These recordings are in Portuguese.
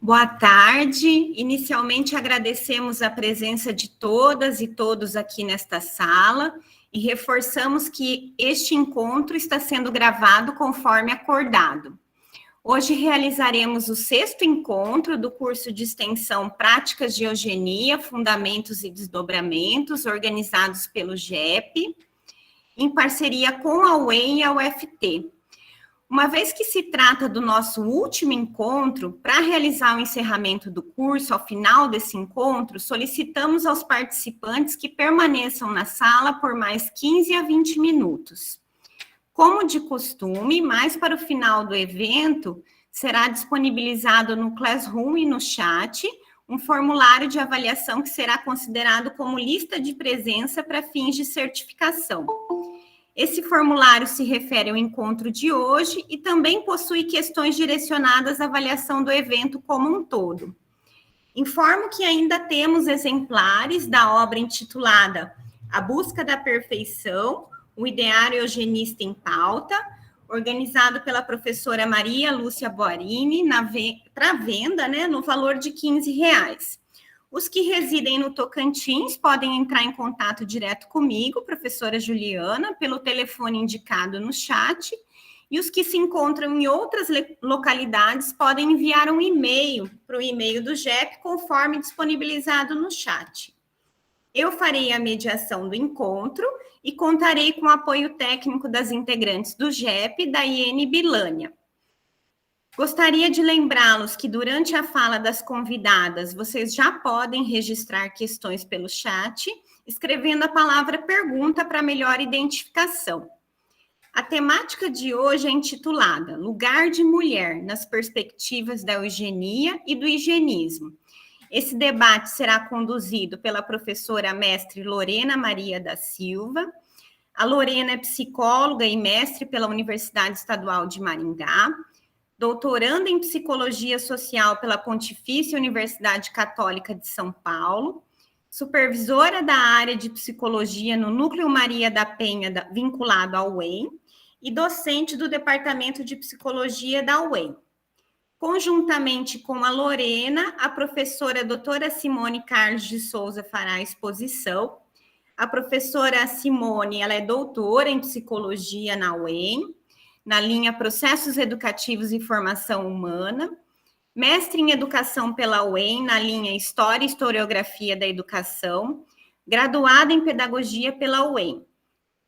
Boa tarde. Inicialmente agradecemos a presença de todas e todos aqui nesta sala e reforçamos que este encontro está sendo gravado conforme acordado. Hoje realizaremos o 6º encontro do curso de extensão Práticas de Eugenia, Fundamentos e Desdobramentos, organizados pelo GEP, em parceria com a UEM e a UFT. Uma vez que se trata do nosso último encontro, para realizar o encerramento do curso, ao final desse encontro, solicitamos aos participantes que permaneçam na sala por mais 15 a 20 minutos. Como de costume, mais para o final do evento, será disponibilizado no Classroom e no chat um formulário de avaliação que será considerado como lista de presença para fins de certificação. Esse formulário se refere ao encontro de hoje e também possui questões direcionadas à avaliação do evento como um todo. Informo que ainda temos exemplares da obra intitulada A Busca da Perfeição, o Ideário Eugenista em Pauta, organizado pela professora Maria Lúcia Boarini, para venda, no valor de R$15. Os que residem no Tocantins podem entrar em contato direto comigo, professora Juliana, pelo telefone indicado no chat, e os que se encontram em outras localidades podem enviar um e-mail para o e-mail do GEP, conforme disponibilizado no chat. Eu farei a mediação do encontro e contarei com o apoio técnico das integrantes do GEP e da IN Bilânia. Gostaria de lembrá-los que durante a fala das convidadas, vocês já podem registrar questões pelo chat, escrevendo a palavra pergunta para melhor identificação. A temática de hoje é intitulada Lugar de Mulher nas perspectivas da eugenia e do higienismo. Esse debate será conduzido pela professora mestre Lorena Maria da Silva. A Lorena é psicóloga e mestre pela Universidade Estadual de Maringá, doutoranda em Psicologia Social pela Pontifícia Universidade Católica de São Paulo, supervisora da área de Psicologia no Núcleo Maria da Penha, vinculado ao UEM, e docente do Departamento de Psicologia da UEM. Conjuntamente com a Lorena, a professora doutora Simone Carlos de Souza fará a exposição. A professora Simone, ela é doutora em Psicologia na UEM, na linha Processos Educativos e Formação Humana, mestre em Educação pela UEM, na linha História e Historiografia da Educação, graduada em Pedagogia pela UEM.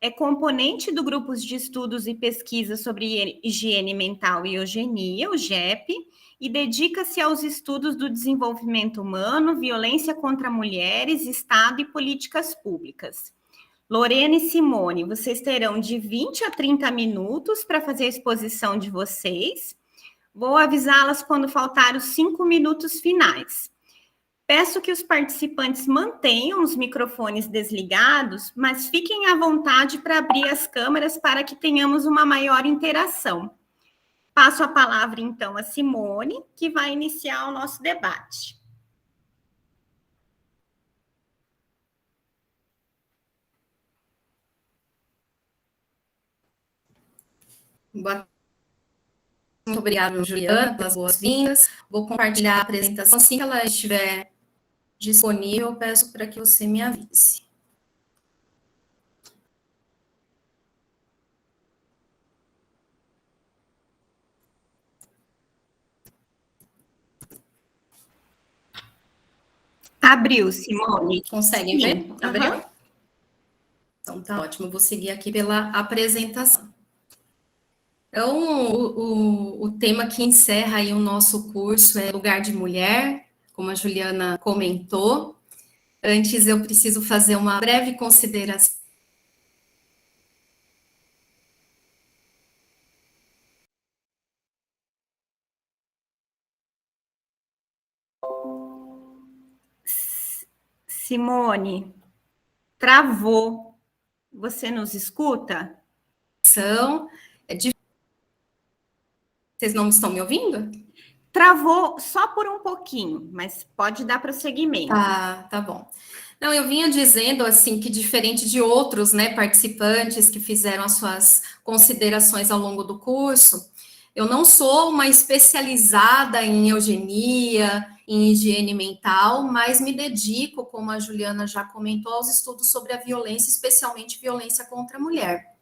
É componente do Grupo de Estudos e Pesquisa sobre Higiene Mental e Eugenia, o GEP, e dedica-se aos estudos do desenvolvimento humano, violência contra mulheres, Estado e políticas públicas. Lorena e Simone, vocês terão de 20 a 30 minutos para fazer a exposição de vocês. Vou avisá-las quando faltar os 5 minutos finais. Peço que os participantes mantenham os microfones desligados, mas fiquem à vontade para abrir as câmeras para que tenhamos uma maior interação. Passo a palavra, então, a Simone, que vai iniciar o nosso debate. Boa. Muito obrigada, Juliana, pelas boas-vindas. Vou compartilhar a apresentação. Assim que ela estiver disponível, eu peço para que você me avise. Abriu, Simone. Conseguem Sim. ver? Abriu? Então, tá ótimo. Eu vou seguir aqui pela apresentação. Então, o tema que encerra aí o nosso curso é Lugar de Mulher, como a Juliana comentou. Antes, eu preciso fazer uma breve consideração. Simone, travou. Você nos escuta? Vocês não estão me ouvindo? Travou só por um pouquinho, mas pode dar prosseguimento. Tá bom. Não, eu vinha dizendo assim que diferente de outros, né, participantes que fizeram as suas considerações ao longo do curso, eu não sou uma especializada em eugenia, em higiene mental, mas me dedico, como a Juliana já comentou, aos estudos sobre a violência, especialmente violência contra a mulher.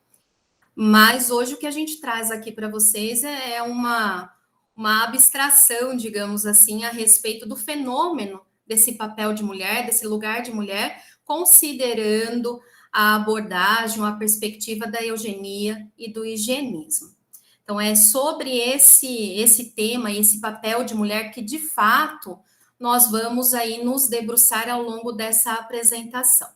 Mas hoje o que a gente traz aqui para vocês é uma abstração, digamos assim, a respeito do fenômeno desse papel de mulher, desse lugar de mulher, considerando a abordagem, a perspectiva da eugenia e do higienismo. Então, é sobre esse tema, esse papel de mulher que, de fato, nós vamos aí nos debruçar ao longo dessa apresentação.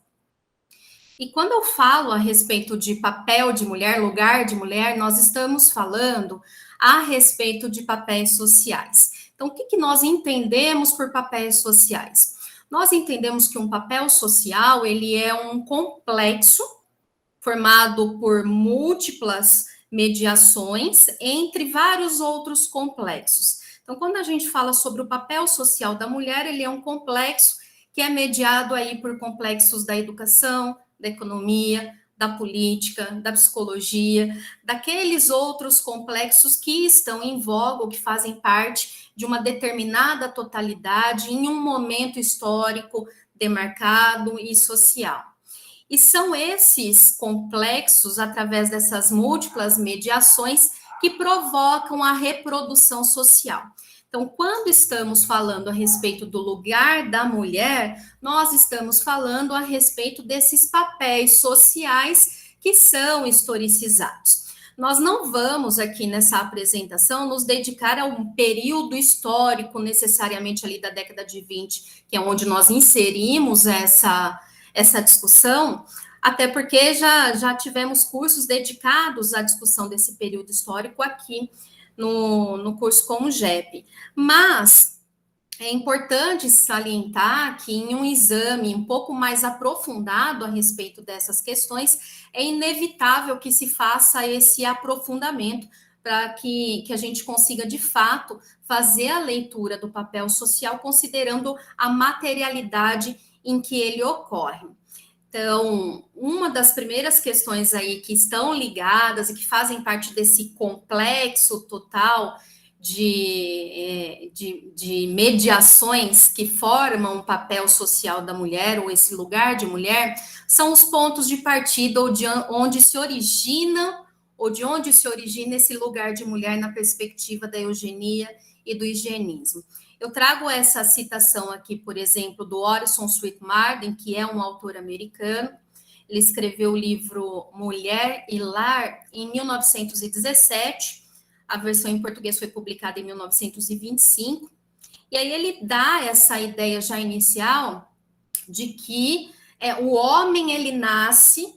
E quando eu falo a respeito de papel de mulher, lugar de mulher, nós estamos falando a respeito de papéis sociais. Então, o que nós entendemos por papéis sociais? Nós entendemos que um papel social, ele é um complexo formado por múltiplas mediações entre vários outros complexos. Então, quando a gente fala sobre o papel social da mulher, ele é um complexo que é mediado aí por complexos da educação, da economia, da política, da psicologia, daqueles outros complexos que estão em voga ou que fazem parte de uma determinada totalidade em um momento histórico demarcado e social. E são esses complexos, através dessas múltiplas mediações, que provocam a reprodução social. Então, quando estamos falando a respeito do lugar da mulher, nós estamos falando a respeito desses papéis sociais que são historicizados. Nós não vamos aqui nessa apresentação nos dedicar a um período histórico necessariamente ali da década de 20, que é onde nós inserimos essa discussão, até porque já tivemos cursos dedicados à discussão desse período histórico aqui no curso com o GEP. Mas é importante salientar que em um exame um pouco mais aprofundado a respeito dessas questões, é inevitável que se faça esse aprofundamento para que a gente consiga, de fato, fazer a leitura do papel social, considerando a materialidade em que ele ocorre. Então, uma das primeiras questões aí que estão ligadas e que fazem parte desse complexo total de mediações que formam o papel social da mulher, ou esse lugar de mulher, são os pontos de partida ou de onde se origina esse lugar de mulher na perspectiva da eugenia e do higienismo. Eu trago essa citação aqui, por exemplo, do Orison Swett Marden, que é um autor americano. Ele escreveu o livro Mulher e Lar em 1917. A versão em português foi publicada em 1925. E aí ele dá essa ideia já inicial de que o homem, ele nasce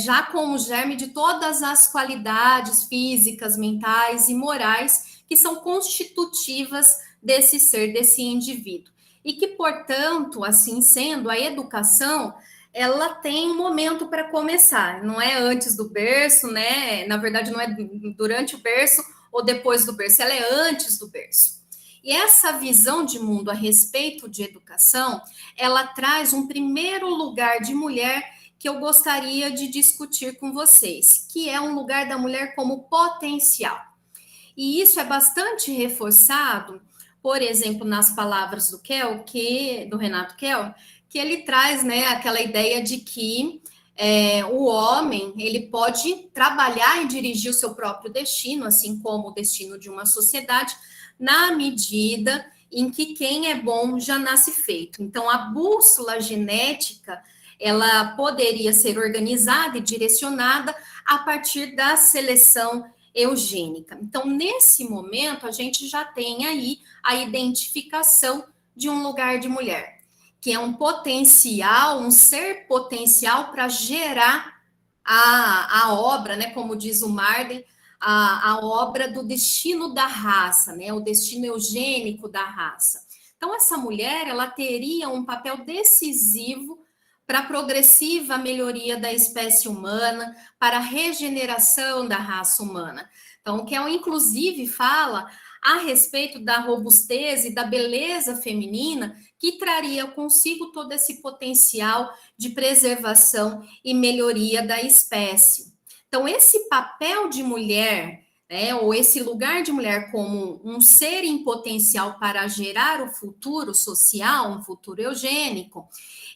já com o germe de todas as qualidades físicas, mentais e morais que são constitutivas desse ser, desse indivíduo. E que, portanto, assim sendo, a educação, ela tem um momento para começar, não é antes do berço, né? Na verdade, não é durante o berço ou depois do berço, ela é antes do berço. E essa visão de mundo a respeito de educação, ela traz um primeiro lugar de mulher que eu gostaria de discutir com vocês, que é um lugar da mulher como potencial. E isso é bastante reforçado, por exemplo, nas palavras do Renato Kell, que ele traz, né, aquela ideia de que o homem, ele pode trabalhar e dirigir o seu próprio destino, assim como o destino de uma sociedade, na medida em que quem é bom já nasce feito. Então, a bússola genética, ela poderia ser organizada e direcionada a partir da seleção eugênica. Então, nesse momento, a gente já tem aí a identificação de um lugar de mulher, que é um potencial, um ser potencial para gerar a obra, né, como diz o Marden, a obra do destino da raça, né, o destino eugênico da raça. Então, essa mulher, ela teria um papel decisivo para a progressiva melhoria da espécie humana, para a regeneração da raça humana. Então, o Kell, inclusive, fala a respeito da robustez e da beleza feminina, que traria consigo todo esse potencial de preservação e melhoria da espécie. Então, esse papel de mulher, né, ou esse lugar de mulher como um ser em potencial para gerar o futuro social, um futuro eugênico,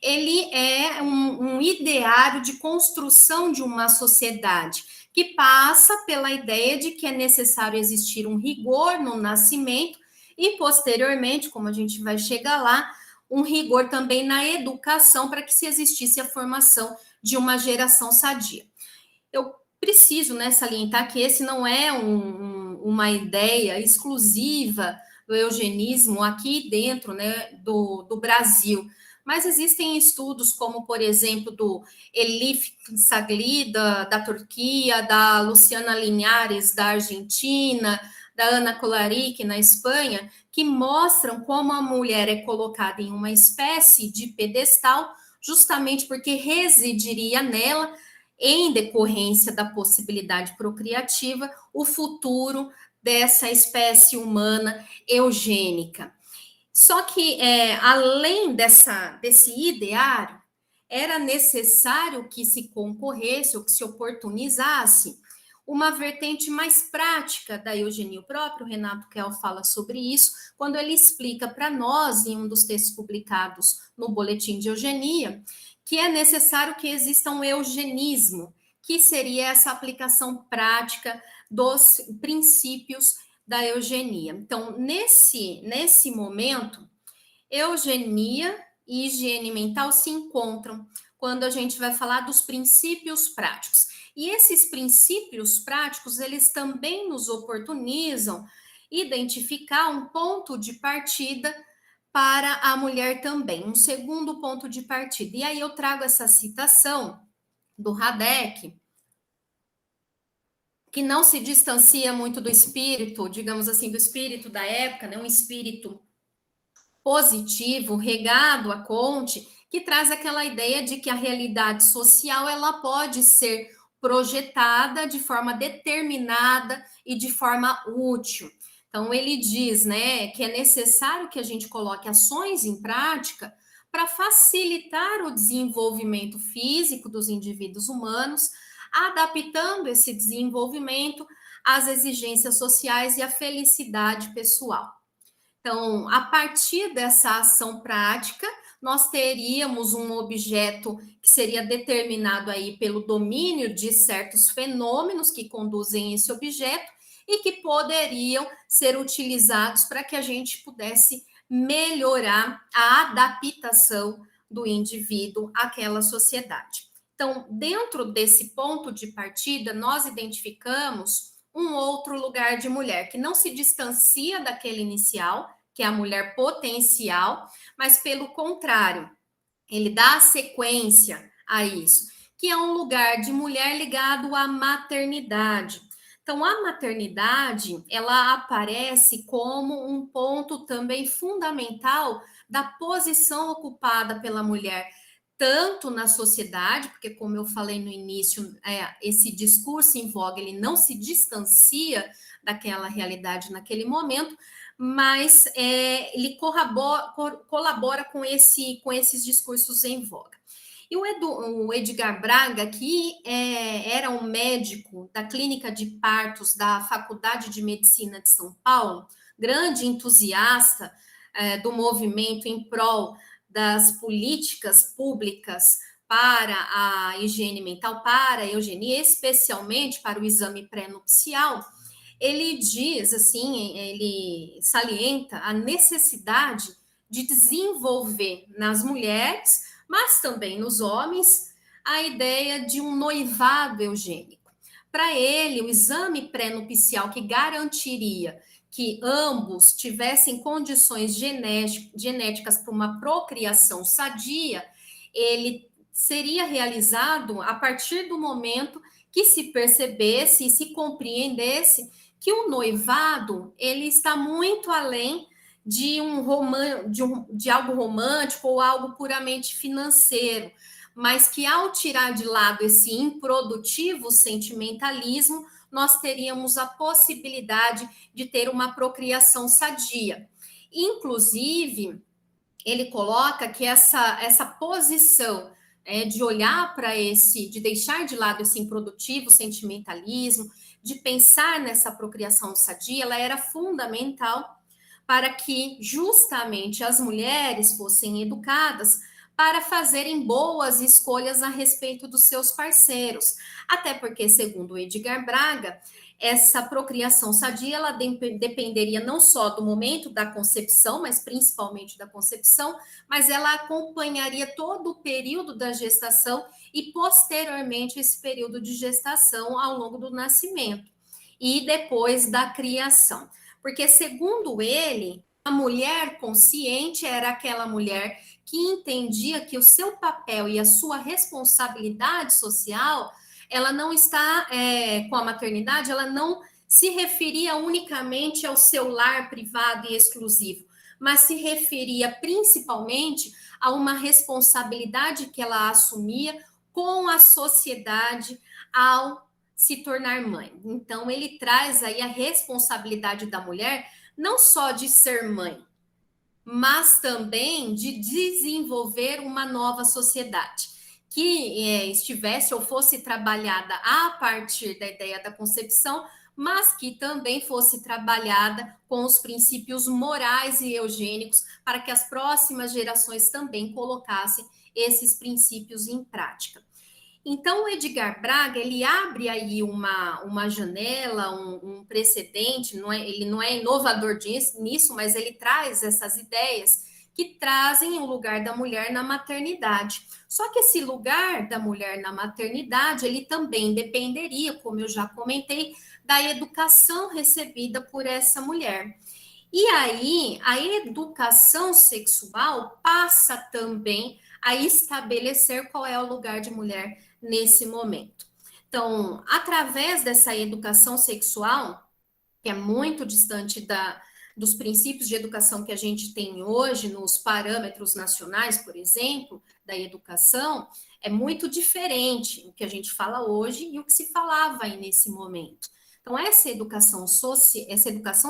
ele é um ideário de construção de uma sociedade que passa pela ideia de que é necessário existir um rigor no nascimento e, posteriormente, como a gente vai chegar lá, um rigor também na educação para que se existisse a formação de uma geração sadia. Eu preciso, né, salientar que esse não é uma ideia exclusiva do eugenismo aqui dentro, né, do Brasil, mas existem estudos como, por exemplo, do Elif Sagli, da Turquia, da Luciana Linhares, da Argentina, da Ana Colaric, na Espanha, que mostram como a mulher é colocada em uma espécie de pedestal, justamente porque residiria nela, em decorrência da possibilidade procriativa, o futuro dessa espécie humana eugênica. Só que, além desse ideário, era necessário que se concorresse ou que se oportunizasse uma vertente mais prática da eugenia. O próprio Renato Kell fala sobre isso, quando ele explica para nós, em um dos textos publicados no Boletim de Eugenia, que é necessário que exista um eugenismo, que seria essa aplicação prática dos princípios da eugenia. Então, nesse momento, eugenia e higiene mental se encontram quando a gente vai falar dos princípios práticos. E esses princípios práticos, eles também nos oportunizam identificar um ponto de partida para a mulher também, um segundo ponto de partida. E aí eu trago essa citação do Radek, que não se distancia muito do espírito, digamos assim, do espírito da época, né? Um espírito positivo, regado a Comte, que traz aquela ideia de que a realidade social ela pode ser projetada de forma determinada e de forma útil. Então ele diz, né, que é necessário que a gente coloque ações em prática para facilitar o desenvolvimento físico dos indivíduos humanos, adaptando esse desenvolvimento às exigências sociais e à felicidade pessoal. Então, a partir dessa ação prática, nós teríamos um objeto que seria determinado aí pelo domínio de certos fenômenos que conduzem esse objeto e que poderiam ser utilizados para que a gente pudesse melhorar a adaptação do indivíduo àquela sociedade. Então, dentro desse ponto de partida, nós identificamos um outro lugar de mulher que não se distancia daquele inicial, que é a mulher potencial, mas pelo contrário, ele dá sequência a isso, que é um lugar de mulher ligado à maternidade. Então, a maternidade, ela aparece como um ponto também fundamental da posição ocupada pela mulher, tanto na sociedade, porque como eu falei no início, esse discurso em voga, ele não se distancia daquela realidade naquele momento, mas ele colabora com esses discursos em voga. E o Edgar Braga, que era um médico da Clínica de Partos da Faculdade de Medicina de São Paulo, grande entusiasta do movimento em prol das políticas públicas para a higiene mental, para a eugenia, especialmente para o exame pré-nupcial, ele diz, assim, ele salienta a necessidade de desenvolver nas mulheres, mas também nos homens, a ideia de um noivado eugênico. Para ele, o exame pré-nupcial que garantiria que ambos tivessem condições genéticas para uma procriação sadia, ele seria realizado a partir do momento que se percebesse e se compreendesse que o noivado ele está muito além de de algo romântico ou algo puramente financeiro, mas que ao tirar de lado esse improdutivo sentimentalismo, nós teríamos a possibilidade de ter uma procriação sadia. Inclusive, ele coloca que essa posição de olhar para de deixar de lado esse improdutivo sentimentalismo, de pensar nessa procriação sadia, ela era fundamental para que justamente as mulheres fossem educadas para fazerem boas escolhas a respeito dos seus parceiros. Até porque, segundo Edgar Braga, essa procriação sadia ela dependeria não só do momento da concepção, mas principalmente da concepção, mas ela acompanharia todo o período da gestação e posteriormente esse período de gestação ao longo do nascimento e depois da criação. Porque, segundo ele, a mulher consciente era aquela mulher que entendia que o seu papel e a sua responsabilidade social, ela não está com a maternidade, ela não se referia unicamente ao seu lar privado e exclusivo, mas se referia principalmente a uma responsabilidade que ela assumia com a sociedade ao se tornar mãe. Então, ele traz aí a responsabilidade da mulher, não só de ser mãe, mas também de desenvolver uma nova sociedade que estivesse ou fosse trabalhada a partir da ideia da concepção, mas que também fosse trabalhada com os princípios morais e eugênicos para que as próximas gerações também colocassem esses princípios em prática. Então, o Edgar Braga, ele abre aí uma janela, um precedente, ele não é inovador nisso, mas ele traz essas ideias que trazem o lugar da mulher na maternidade. Só que esse lugar da mulher na maternidade, ele também dependeria, como eu já comentei, da educação recebida por essa mulher. E aí, a educação sexual passa também a estabelecer qual é o lugar de mulher nesse momento. Então, através dessa educação sexual, que é muito distante dos princípios de educação que a gente tem hoje, nos parâmetros nacionais, por exemplo, da educação, é muito diferente o que a gente fala hoje e o que se falava aí nesse momento. Então, essa educação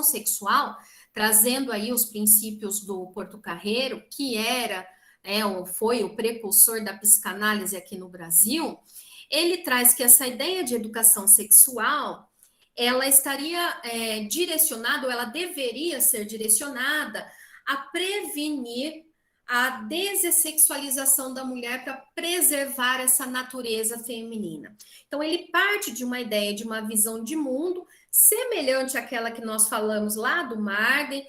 sexual, trazendo aí os princípios do Porto Carreiro, que foi o precursor da psicanálise aqui no Brasil, ele traz que essa ideia de educação sexual, ela estaria direcionada, ou ela deveria ser direcionada a prevenir a dessexualização da mulher para preservar essa natureza feminina. Então, ele parte de uma ideia, de uma visão de mundo semelhante àquela que nós falamos lá do Marden,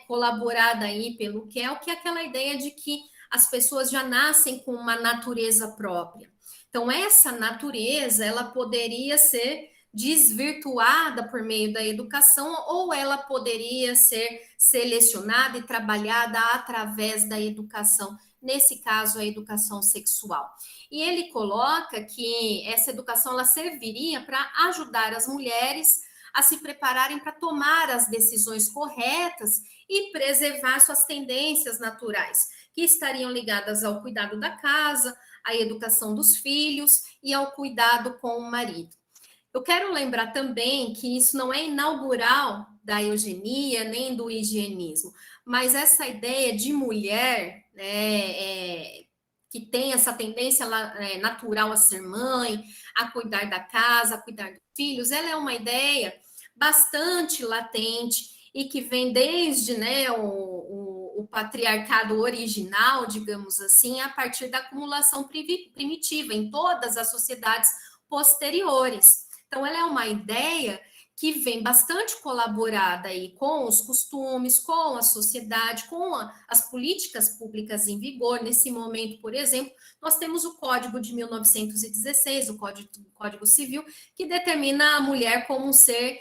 colaborada aí pelo Kell, que é aquela ideia de que as pessoas já nascem com uma natureza própria. Então, essa natureza, ela poderia ser desvirtuada por meio da educação, ou ela poderia ser selecionada e trabalhada através da educação, nesse caso, a educação sexual. E ele coloca que essa educação ela serviria para ajudar as mulheres a se prepararem para tomar as decisões corretas e preservar suas tendências naturais, que estariam ligadas ao cuidado da casa, à educação dos filhos e ao cuidado com o marido. Eu quero lembrar também que isso não é inaugural da eugenia nem do higienismo, mas essa ideia de mulher, que tem essa tendência natural a ser mãe, a cuidar da casa, a cuidar dos filhos, ela é uma ideia bastante latente e que vem desde o patriarcado original, digamos assim, a partir da acumulação primitiva em todas as sociedades posteriores. Então, ela é uma ideia que vem bastante colaborada aí com os costumes, com a sociedade, com as políticas públicas em vigor. Nesse momento, por exemplo, nós temos o Código de 1916, o Código Civil, que determina a mulher como um ser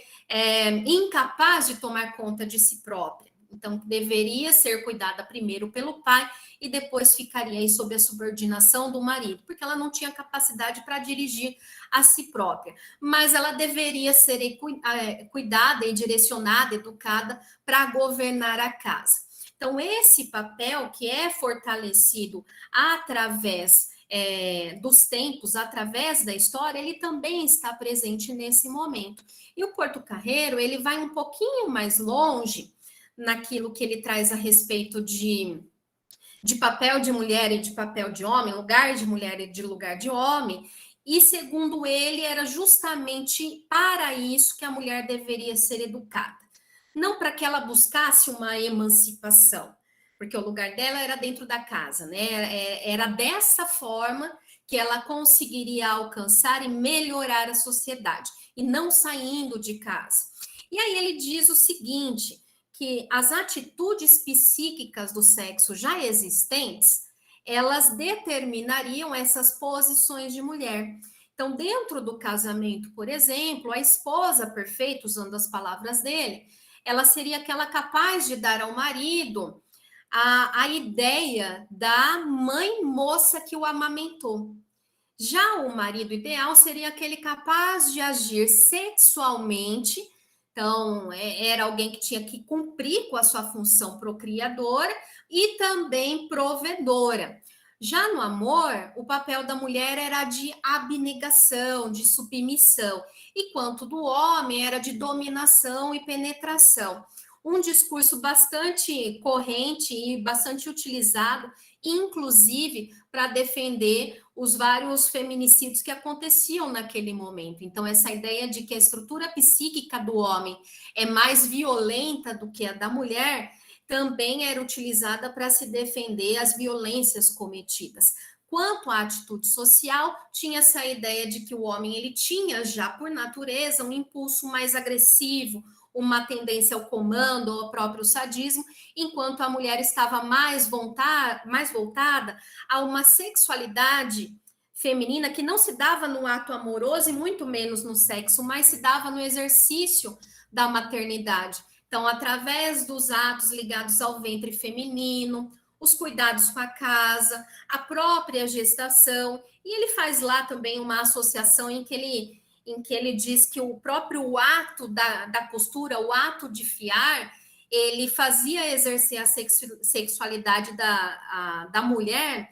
incapaz de tomar conta de si própria. Então, deveria ser cuidada primeiro pelo pai e depois ficaria aí sob a subordinação do marido, porque ela não tinha capacidade para dirigir a si própria. Mas ela deveria ser cuidada e direcionada, educada para governar a casa. Então, esse papel que é fortalecido através dos tempos, através da história, ele também está presente nesse momento. E o Portocarrero, ele vai um pouquinho mais longe naquilo que ele traz a respeito de papel de mulher e de papel de homem, lugar de mulher e de lugar de homem, e segundo ele, era justamente para isso que a mulher deveria ser educada. Não para que ela buscasse uma emancipação, porque o lugar dela era dentro da casa, né? Era dessa forma que ela conseguiria alcançar e melhorar a sociedade, e não saindo de casa. E aí ele diz o seguinte, que as atitudes psíquicas do sexo já existentes, elas determinariam essas posições de mulher. Então, dentro do casamento, por exemplo, a esposa perfeita, usando as palavras dele, ela seria aquela capaz de dar ao marido a ideia da mãe moça que o amamentou. Já o marido ideal seria aquele capaz de agir sexualmente. Então, era alguém que tinha que cumprir com a sua função procriadora e também provedora. Já no amor, o papel da mulher era de abnegação, de submissão, enquanto do homem era de dominação e penetração. Um discurso bastante corrente e bastante utilizado, inclusive para defender os vários feminicídios que aconteciam naquele momento. Então, essa ideia de que a estrutura psíquica do homem é mais violenta do que a da mulher também era utilizada para se defender as violências cometidas. Quanto à atitude social, tinha essa ideia de que o homem ele tinha já por natureza um impulso mais agressivo, uma tendência ao comando, ao próprio sadismo, enquanto a mulher estava mais voltada a uma sexualidade feminina que não se dava no ato amoroso e muito menos no sexo, mas se dava no exercício da maternidade. Então, através dos atos ligados ao ventre feminino, os cuidados com a casa, a própria gestação, e ele faz lá também uma associação em que ele diz que o próprio ato da costura, o ato de fiar, ele fazia exercer a sexualidade da mulher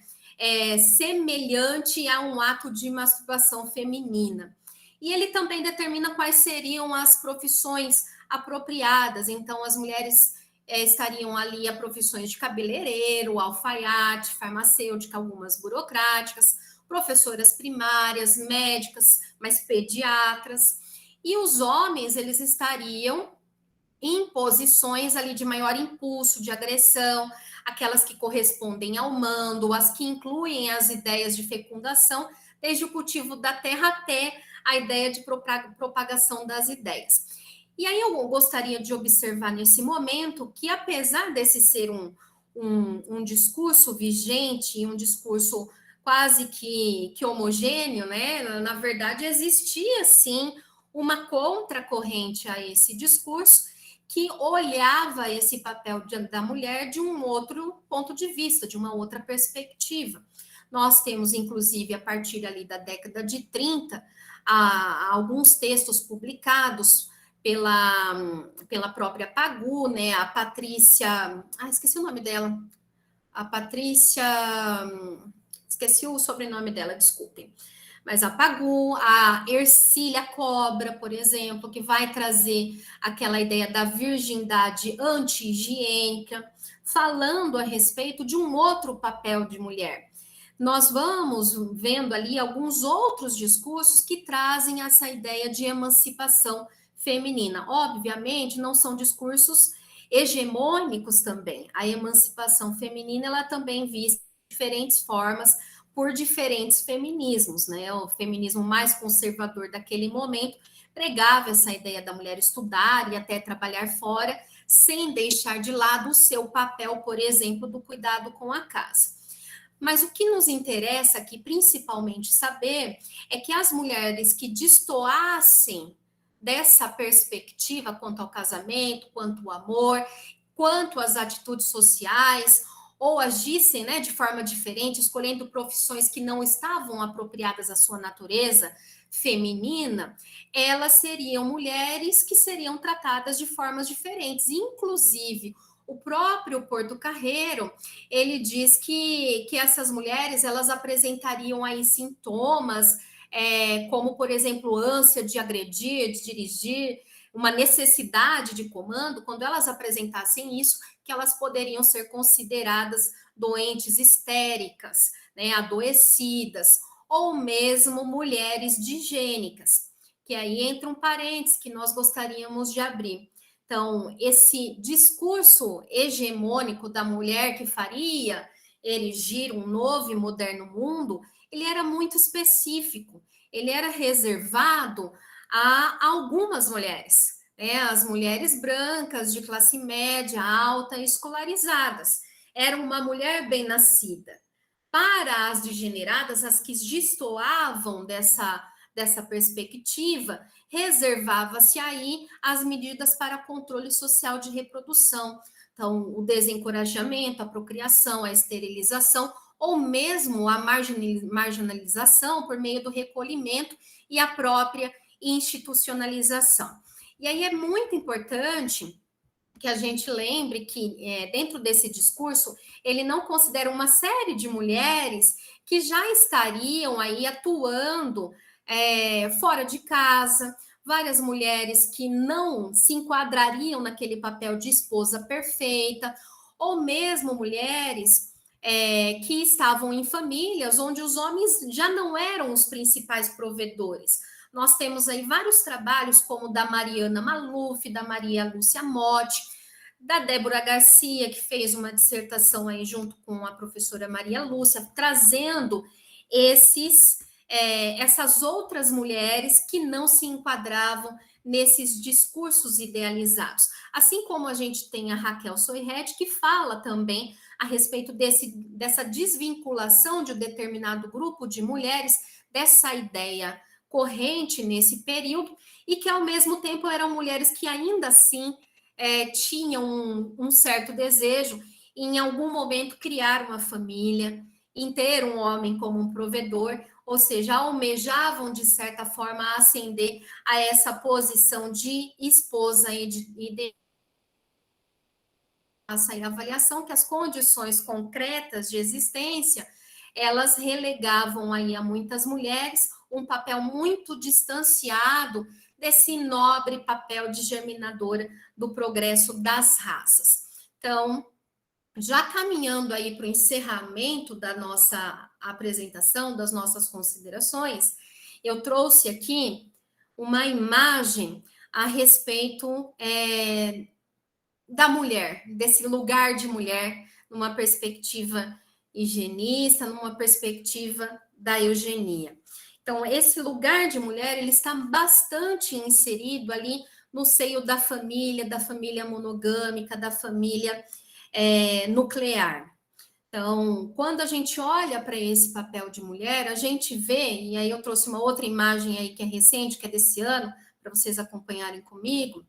semelhante a um ato de masturbação feminina. E ele também determina quais seriam as profissões apropriadas. Então, as mulheres estariam ali a profissões de cabeleireiro, alfaiate, farmacêutica, algumas burocráticas, professoras primárias, médicas, mas pediatras. E os homens, eles estariam em posições ali de maior impulso, de agressão, aquelas que correspondem ao mando, as que incluem as ideias de fecundação, desde o cultivo da terra até a ideia de propagação das ideias. E aí eu gostaria de observar nesse momento que, apesar desse ser um discurso vigente e um discurso quase que homogêneo, né? Na verdade, existia, sim, uma contracorrente a esse discurso que olhava esse papel da mulher de um outro ponto de vista, de uma outra perspectiva. Nós temos, inclusive, a partir ali da década de 30, alguns textos publicados pela própria Pagu, né? A Patrícia... esqueci o nome dela. A Patrícia... Esqueci o sobrenome dela, desculpem. Mas a Pagu, a Ercília Cobra, por exemplo, que vai trazer aquela ideia da virgindade anti-higiênica, falando a respeito de um outro papel de mulher. Nós vamos vendo ali alguns outros discursos que trazem essa ideia de emancipação feminina. Obviamente, não são discursos hegemônicos também. A emancipação feminina, ela também vista de diferentes formas, por diferentes feminismos, né? O feminismo mais conservador daquele momento pregava essa ideia da mulher estudar e até trabalhar fora, sem deixar de lado o seu papel, por exemplo, do cuidado com a casa. Mas o que nos interessa aqui, principalmente, saber é que as mulheres que destoassem dessa perspectiva quanto ao casamento, quanto ao amor, quanto às atitudes sociais, ou agissem, né, de forma diferente, escolhendo profissões que não estavam apropriadas à sua natureza feminina, elas seriam mulheres que seriam tratadas de formas diferentes. Inclusive, o próprio Porto Carreiro, ele diz que essas mulheres, elas apresentariam aí sintomas, como, por exemplo, ânsia de agredir, de dirigir, uma necessidade de comando. Quando elas apresentassem isso, que elas poderiam ser consideradas doentes histéricas, né, adoecidas, ou mesmo mulheres digênicas, que aí entra um parênteses que nós gostaríamos de abrir. Então, esse discurso hegemônico da mulher que faria erigir um novo e moderno mundo, ele era muito específico, ele era reservado a algumas mulheres, né? As mulheres brancas, de classe média, alta, escolarizadas. Era uma mulher bem-nascida. Para as degeneradas, as que destoavam dessa perspectiva, reservava-se aí as medidas para controle social de reprodução. Então, o desencorajamento, a procriação, a esterilização, ou mesmo a marginalização por meio do recolhimento e a própria institucionalização. E aí é muito importante que a gente lembre que, dentro desse discurso, ele não considera uma série de mulheres que já estariam aí atuando fora de casa, várias mulheres que não se enquadrariam naquele papel de esposa perfeita, ou mesmo mulheres que estavam em famílias onde os homens já não eram os principais provedores. Nós temos aí vários trabalhos, como o da Mariana Maluf, da Maria Lúcia Motti, da Débora Garcia, que fez uma dissertação aí junto com a professora Maria Lúcia, trazendo essas outras mulheres que não se enquadravam nesses discursos idealizados. Assim como a gente tem a Raquel Soiret, que fala também a respeito dessa desvinculação de um determinado grupo de mulheres, dessa ideia corrente nesse período, e que, ao mesmo tempo, eram mulheres que ainda assim tinham um certo desejo em algum momento criar uma família, em ter um homem como um provedor, ou seja, almejavam de certa forma ascender a essa posição de esposa e de essa avaliação que as condições concretas de existência elas relegavam aí a muitas mulheres um papel muito distanciado desse nobre papel de germinadora do progresso das raças. Então, já caminhando aí para o encerramento da nossa apresentação, das nossas considerações, eu trouxe aqui uma imagem a respeito da mulher, desse lugar de mulher, numa perspectiva higienista, numa perspectiva da eugenia. Então, esse lugar de mulher, ele está bastante inserido ali no seio da família monogâmica, da família nuclear. Então, quando a gente olha para esse papel de mulher, a gente vê, e aí eu trouxe uma outra imagem aí que é recente, que é desse ano, para vocês acompanharem comigo,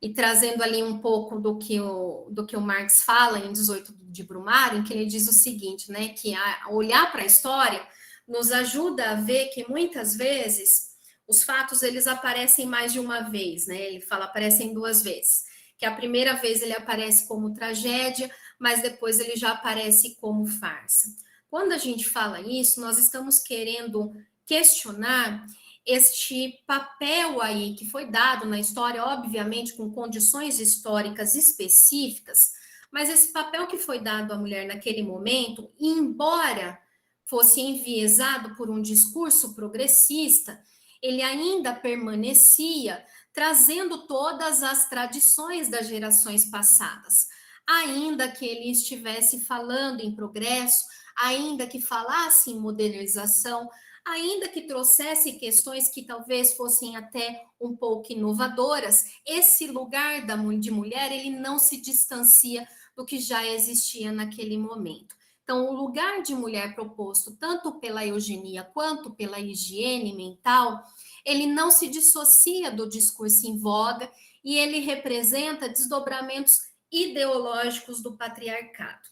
e trazendo ali um pouco do que o Marx fala em 18 de Brumário, em que ele diz o seguinte, né, que olhar para a história nos ajuda a ver que muitas vezes os fatos eles aparecem mais de uma vez, né? Ele fala aparecem duas vezes, que a primeira vez ele aparece como tragédia, mas depois ele já aparece como farsa. Quando a gente fala isso, nós estamos querendo questionar este papel aí que foi dado na história, obviamente com condições históricas específicas, mas esse papel que foi dado à mulher naquele momento, embora fosse enviesado por um discurso progressista, ele ainda permanecia trazendo todas as tradições das gerações passadas. Ainda que ele estivesse falando em progresso, ainda que falasse em modernização, ainda que trouxesse questões que talvez fossem até um pouco inovadoras, esse lugar de mulher, ele não se distancia do que já existia naquele momento. Então, o lugar de mulher proposto tanto pela eugenia quanto pela higiene mental, ele não se dissocia do discurso em voga e ele representa desdobramentos ideológicos do patriarcado.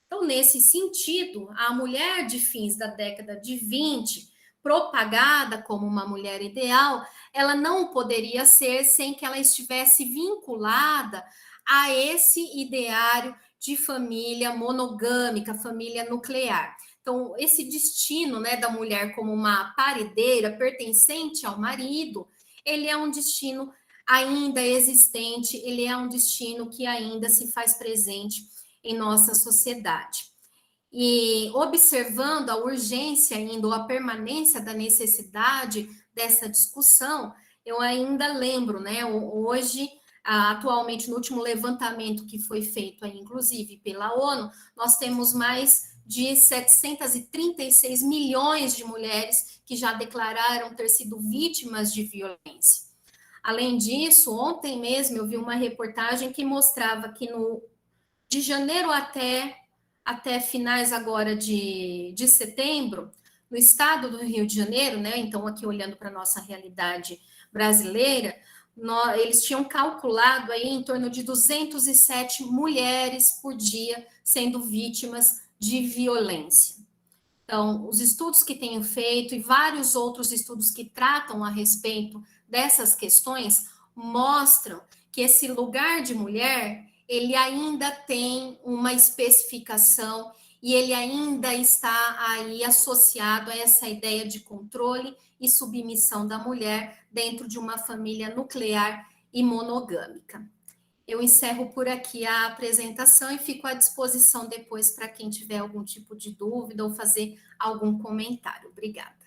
Então, nesse sentido, a mulher de fins da década de 20, propagada como uma mulher ideal, ela não poderia ser sem que ela estivesse vinculada a esse ideário de família monogâmica, família nuclear. Então, esse destino, né, da mulher como uma paredeira pertencente ao marido, ele é um destino ainda existente, ele é um destino que ainda se faz presente em nossa sociedade. E observando a urgência ainda, ou a permanência da necessidade dessa discussão, eu ainda lembro, né, hoje, atualmente, no último levantamento que foi feito, aí, inclusive pela ONU, nós temos mais de 736 milhões de mulheres que já declararam ter sido vítimas de violência. Além disso, ontem mesmo eu vi uma reportagem que mostrava que de janeiro até finais agora de setembro, no estado do Rio de Janeiro, né? Então, aqui olhando para a nossa realidade brasileira, eles tinham calculado aí em torno de 207 mulheres por dia sendo vítimas de violência. Então, os estudos que tenho feito e vários outros estudos que tratam a respeito dessas questões mostram que esse lugar de mulher, ele ainda tem uma especificação e ele ainda está aí associado a essa ideia de controle e submissão da mulher dentro de uma família nuclear e monogâmica. Eu encerro por aqui a apresentação e fico à disposição depois para quem tiver algum tipo de dúvida ou fazer algum comentário. Obrigada.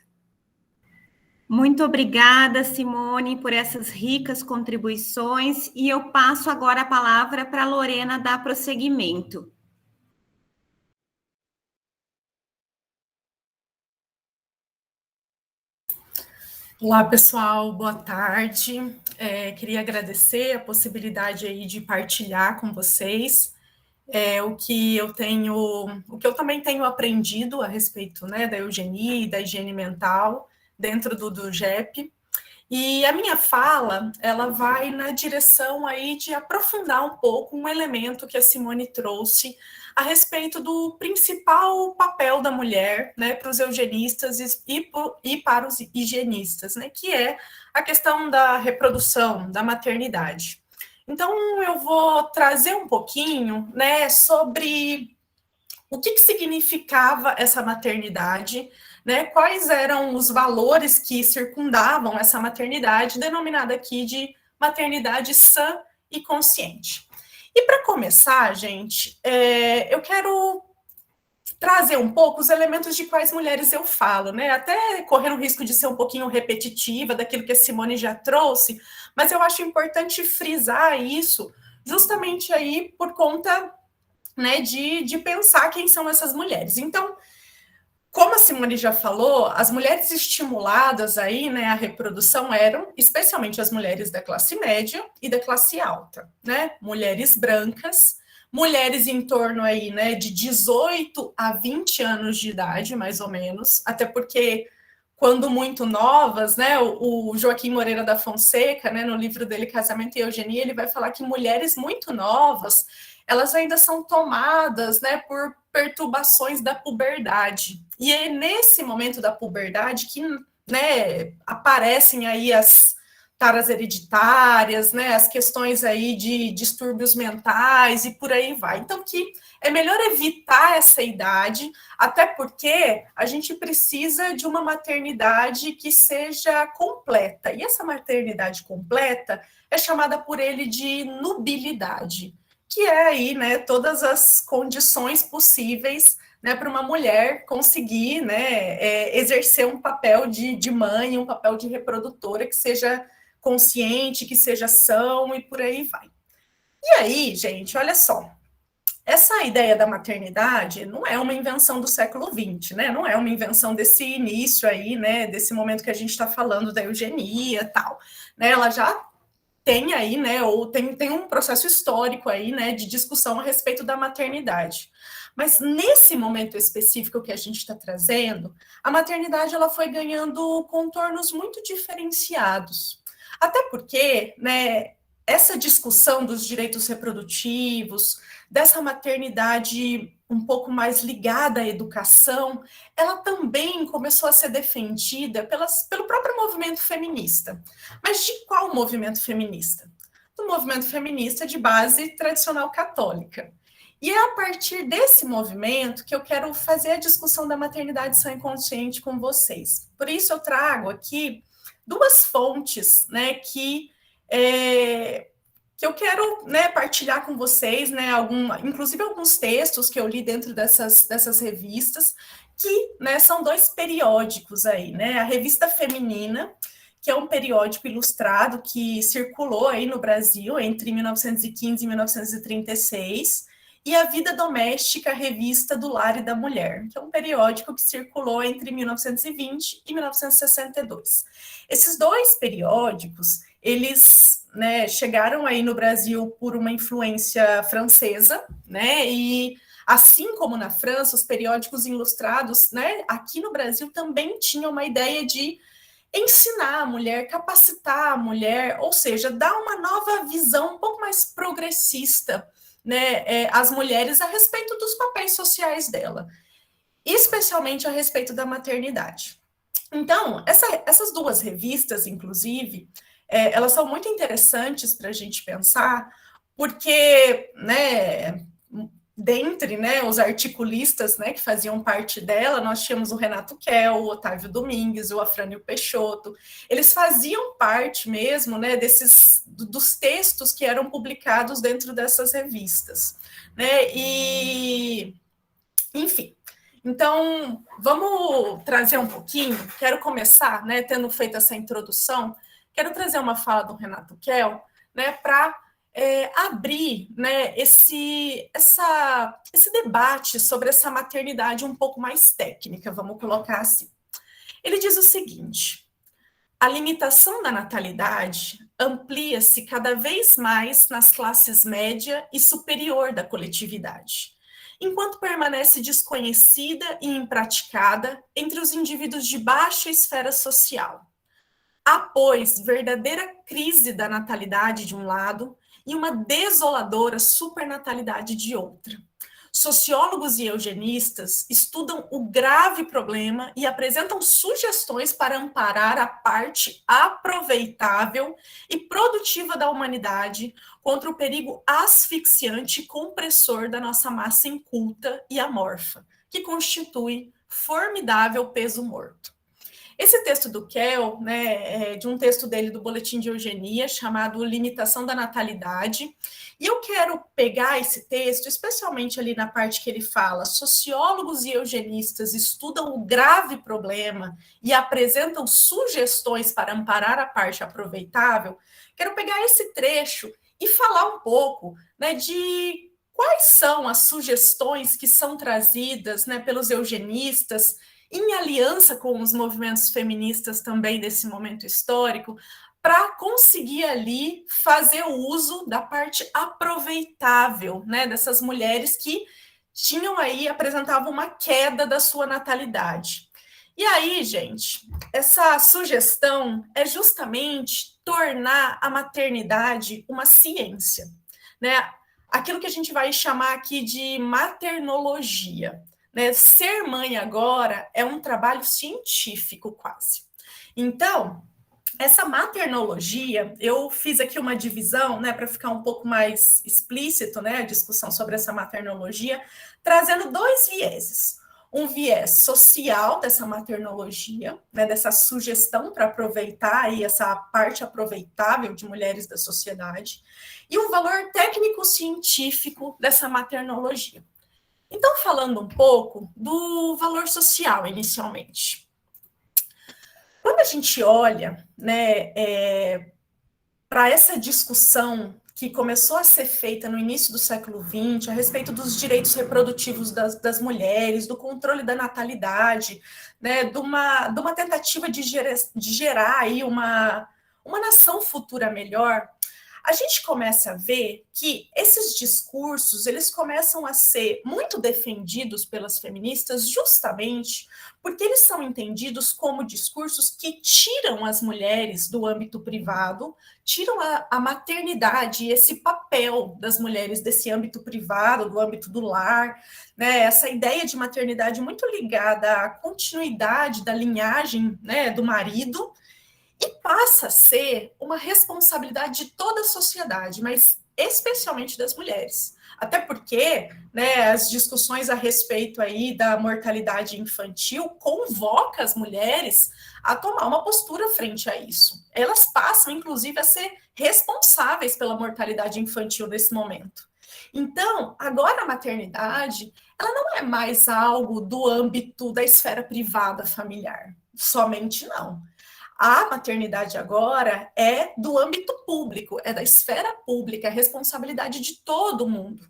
Muito obrigada, Simone, por essas ricas contribuições, e eu passo agora a palavra para a Lorena dar prosseguimento. Olá, pessoal, boa tarde. Queria agradecer a possibilidade aí de partilhar com vocês o que eu também tenho aprendido a respeito, né, da eugenia e da higiene mental dentro do GEP. E a minha fala, ela vai na direção aí de aprofundar um pouco um elemento que a Simone trouxe a respeito do principal papel da mulher, né, para os eugenistas e para os higienistas, né, que é a questão da reprodução, da maternidade. Então, eu vou trazer um pouquinho, né, sobre o que significava essa maternidade, né, quais eram os valores que circundavam essa maternidade, denominada aqui de maternidade sã e consciente. E para começar, gente, eu quero trazer um pouco os elementos de quais mulheres eu falo, né? Até correndo o risco de ser um pouquinho repetitiva daquilo que a Simone já trouxe, mas eu acho importante frisar isso justamente aí por conta, né, de pensar quem são essas mulheres. Então, como a Simone já falou, as mulheres estimuladas aí, né, à reprodução eram, especialmente as mulheres da classe média e da classe alta, né? Mulheres brancas, mulheres em torno aí, né, de 18 a 20 anos de idade, mais ou menos, até porque quando muito novas, né, o Joaquim Moreira da Fonseca, né, no livro dele Casamento e Eugenia, ele vai falar que mulheres muito novas, elas ainda são tomadas, né, por perturbações da puberdade. E é nesse momento da puberdade que, né, aparecem aí as taras hereditárias, né, as questões aí de distúrbios mentais e por aí vai. Então, que é melhor evitar essa idade, até porque a gente precisa de uma maternidade que seja completa. E essa maternidade completa é chamada por ele de nubilidade, que é aí, né, todas as condições possíveis, né, para uma mulher conseguir, né, exercer um papel de mãe, um papel de reprodutora que seja consciente, que seja são e por aí vai. E aí, gente, olha só, essa ideia da maternidade não é uma invenção do século XX, né? Não é uma invenção desse início aí, né? Desse momento que a gente está falando da eugenia e tal, né? Ela já tem aí, né? Ou tem um processo histórico aí, né? De discussão a respeito da maternidade. Mas nesse momento específico que a gente está trazendo, a maternidade ela foi ganhando contornos muito diferenciados. Até porque, né? Essa discussão dos direitos reprodutivos, dessa maternidade um pouco mais ligada à educação, ela também começou a ser defendida pelo próprio movimento feminista. Mas de qual movimento feminista? Do movimento feminista de base tradicional católica. E é a partir desse movimento que eu quero fazer a discussão da maternidade sã e consciente com vocês. Por isso eu trago aqui duas fontes, né, que eu quero, né, partilhar com vocês, né, inclusive alguns textos que eu li dentro dessas revistas, que, né, são dois periódicos aí, né, a Revista Feminina, que é um periódico ilustrado que circulou aí no Brasil entre 1915 e 1936, e a Vida Doméstica, Revista do Lar e da Mulher, que é um periódico que circulou entre 1920 e 1962. Esses dois periódicos, eles, né, chegaram aí no Brasil por uma influência francesa, né, e assim como na França, os periódicos ilustrados, né, aqui no Brasil também tinham uma ideia de ensinar a mulher, capacitar a mulher, ou seja, dar uma nova visão um pouco mais progressista, né, às mulheres a respeito dos papéis sociais dela, especialmente a respeito da maternidade. Então, essas duas revistas, inclusive, elas são muito interessantes para a gente pensar, porque, né, dentre, né, os articulistas, né, que faziam parte dela, nós tínhamos o Renato Kell, o Otávio Domingues, o Afrânio Peixoto. Eles faziam parte mesmo, né, dos textos que eram publicados dentro dessas revistas, né, e, enfim. Então, vamos trazer um pouquinho, quero começar, né, tendo feito essa introdução, quero trazer uma fala do Renato Kell, né, para abrir, né, esse debate sobre essa maternidade um pouco mais técnica, vamos colocar assim. Ele diz o seguinte: a limitação da natalidade amplia-se cada vez mais nas classes média e superior da coletividade, enquanto permanece desconhecida e impraticada entre os indivíduos de baixa esfera social. Há, pois, verdadeira crise da natalidade de um lado e uma desoladora supernatalidade de outra. Sociólogos e eugenistas estudam o grave problema e apresentam sugestões para amparar a parte aproveitável e produtiva da humanidade contra o perigo asfixiante e compressor da nossa massa inculta e amorfa, que constitui formidável peso morto. Esse texto do Kell, né, é de um texto dele do Boletim de Eugenia, chamado Limitação da Natalidade, e eu quero pegar esse texto, especialmente ali na parte que ele fala, sociólogos e eugenistas estudam o grave problema e apresentam sugestões para amparar a parte aproveitável. Quero pegar esse trecho e falar um pouco, né, de quais são as sugestões que são trazidas, né, pelos eugenistas, em aliança com os movimentos feministas também desse momento histórico, para conseguir ali fazer o uso da parte aproveitável, né, dessas mulheres que tinham aí, apresentavam uma queda da sua natalidade. E aí, gente, essa sugestão é justamente tornar a maternidade uma ciência, né? Aquilo que a gente vai chamar aqui de maternologia. Né? Ser mãe agora é um trabalho científico quase. Então, essa maternologia, eu fiz aqui uma divisão, né, para ficar um pouco mais explícito, né, a discussão sobre essa maternologia, trazendo dois vieses. Um viés social dessa maternologia, né, dessa sugestão para aproveitar aí essa parte aproveitável de mulheres da sociedade, e um valor técnico-científico dessa maternologia. Então, falando um pouco do valor social, inicialmente. Quando a gente olha, né, para essa discussão que começou a ser feita no início do século XX, a respeito dos direitos reprodutivos das mulheres, do controle da natalidade, né, de uma tentativa de gerar aí uma nação futura melhor, a gente começa a ver que esses discursos, eles começam a ser muito defendidos pelas feministas justamente porque eles são entendidos como discursos que tiram as mulheres do âmbito privado, tiram a maternidade e esse papel das mulheres desse âmbito privado, do âmbito do lar, né? Essa ideia de maternidade muito ligada à continuidade da linhagem, né, do marido, e passa a ser uma responsabilidade de toda a sociedade, mas especialmente das mulheres. Até porque, né, as discussões a respeito aí da mortalidade infantil convoca as mulheres a tomar uma postura frente a isso. Elas passam, inclusive, a ser responsáveis pela mortalidade infantil nesse momento. Então, agora a maternidade, ela não é mais algo do âmbito da esfera privada familiar, somente não. A maternidade agora é do âmbito público, é da esfera pública, é responsabilidade de todo mundo.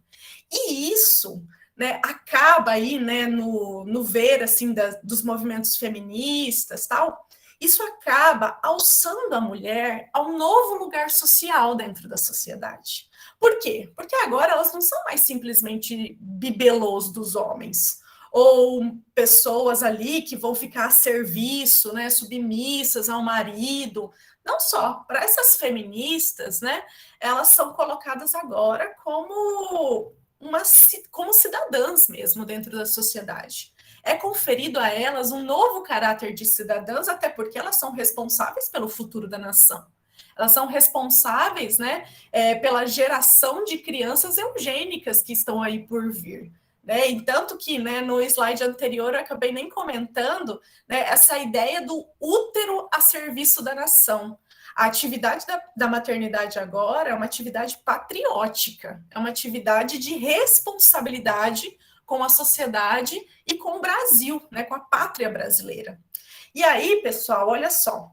E isso, né, acaba aí, né, no ver assim dos movimentos feministas, tal. Isso acaba alçando a mulher a um novo lugar social dentro da sociedade. Por quê? Porque agora elas não são mais simplesmente bibelôs dos homens, ou pessoas ali que vão ficar a serviço, né, submissas ao marido. Não só, para essas feministas, né, elas são colocadas agora como cidadãs mesmo dentro da sociedade. É conferido a elas um novo caráter de cidadãs, até porque elas são responsáveis pelo futuro da nação. Elas são responsáveis, né, pela geração de crianças eugênicas que estão aí por vir. Né? E tanto que, né, no slide anterior eu acabei nem comentando, né, essa ideia do útero a serviço da nação. A atividade da maternidade agora é uma atividade patriótica, é uma atividade de responsabilidade com a sociedade e com o Brasil, né, com a pátria brasileira. E aí, pessoal, olha só,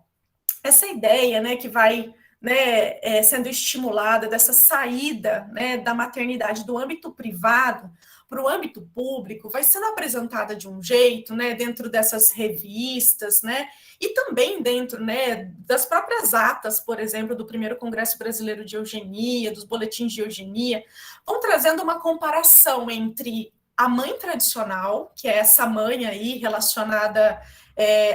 essa ideia, né, que vai, né, sendo estimulada dessa saída, né, da maternidade do âmbito privado para o âmbito público, vai sendo apresentada de um jeito, né, dentro dessas revistas, né, e também dentro, né, das próprias atas, por exemplo, do primeiro Congresso Brasileiro de Eugenia, dos boletins de eugenia, vão trazendo uma comparação entre a mãe tradicional, que é essa mãe aí relacionada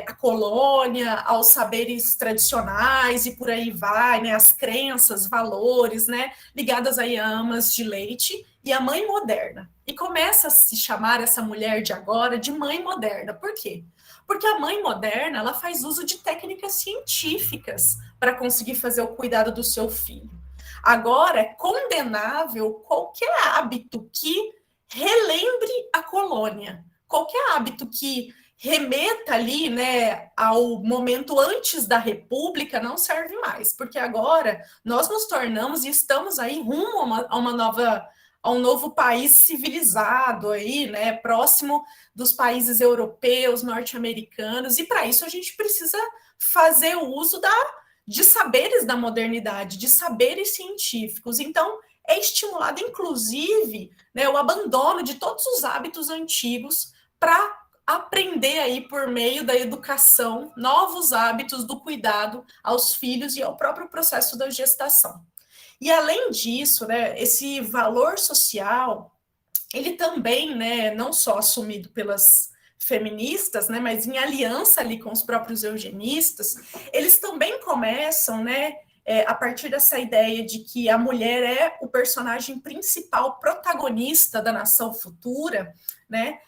à colônia, aos saberes tradicionais e por aí vai, né, as crenças, valores, né, ligadas aí a amas de leite, e a mãe moderna. E começa a se chamar essa mulher de agora de mãe moderna. Por quê? Porque a mãe moderna, ela faz uso de técnicas científicas para conseguir fazer o cuidado do seu filho. Agora, é condenável qualquer hábito que relembre a colônia, qualquer hábito que remeta ali, né, ao momento antes da República, não serve mais, porque agora nós nos tornamos e estamos aí rumo a um novo país civilizado aí, né, próximo dos países europeus, norte-americanos, e para isso a gente precisa fazer o uso de saberes da modernidade, de saberes científicos. Então, é estimulado, inclusive, né, o abandono de todos os hábitos antigos para aprender aí por meio da educação novos hábitos do cuidado aos filhos e ao próprio processo da gestação. E além disso, né, esse valor social, ele também, né, não só assumido pelas feministas, né, mas em aliança ali com os próprios eugenistas, eles também começam, né, a partir dessa ideia de que a mulher é o personagem principal, protagonista da nação futura, né,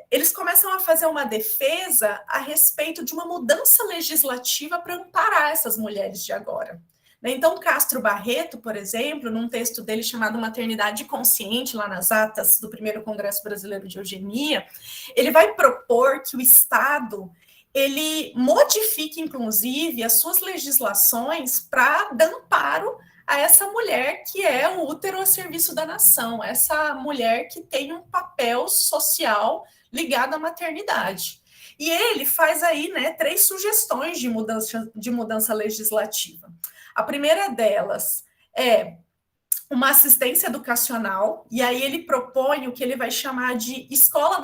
eles começam a fazer uma defesa a respeito de uma mudança legislativa para amparar essas mulheres de agora. Então, Castro Barreto, por exemplo, num texto dele chamado Maternidade Consciente, lá nas atas do primeiro Congresso Brasileiro de Eugenia, ele vai propor que o Estado ele modifique, inclusive, as suas legislações para dar amparo a essa mulher que é o útero a serviço da nação, essa mulher que tem um papel social ligado à maternidade. E ele faz aí, né, 3 sugestões de mudança legislativa. A primeira delas é uma assistência educacional, e aí ele propõe o que ele vai chamar de escola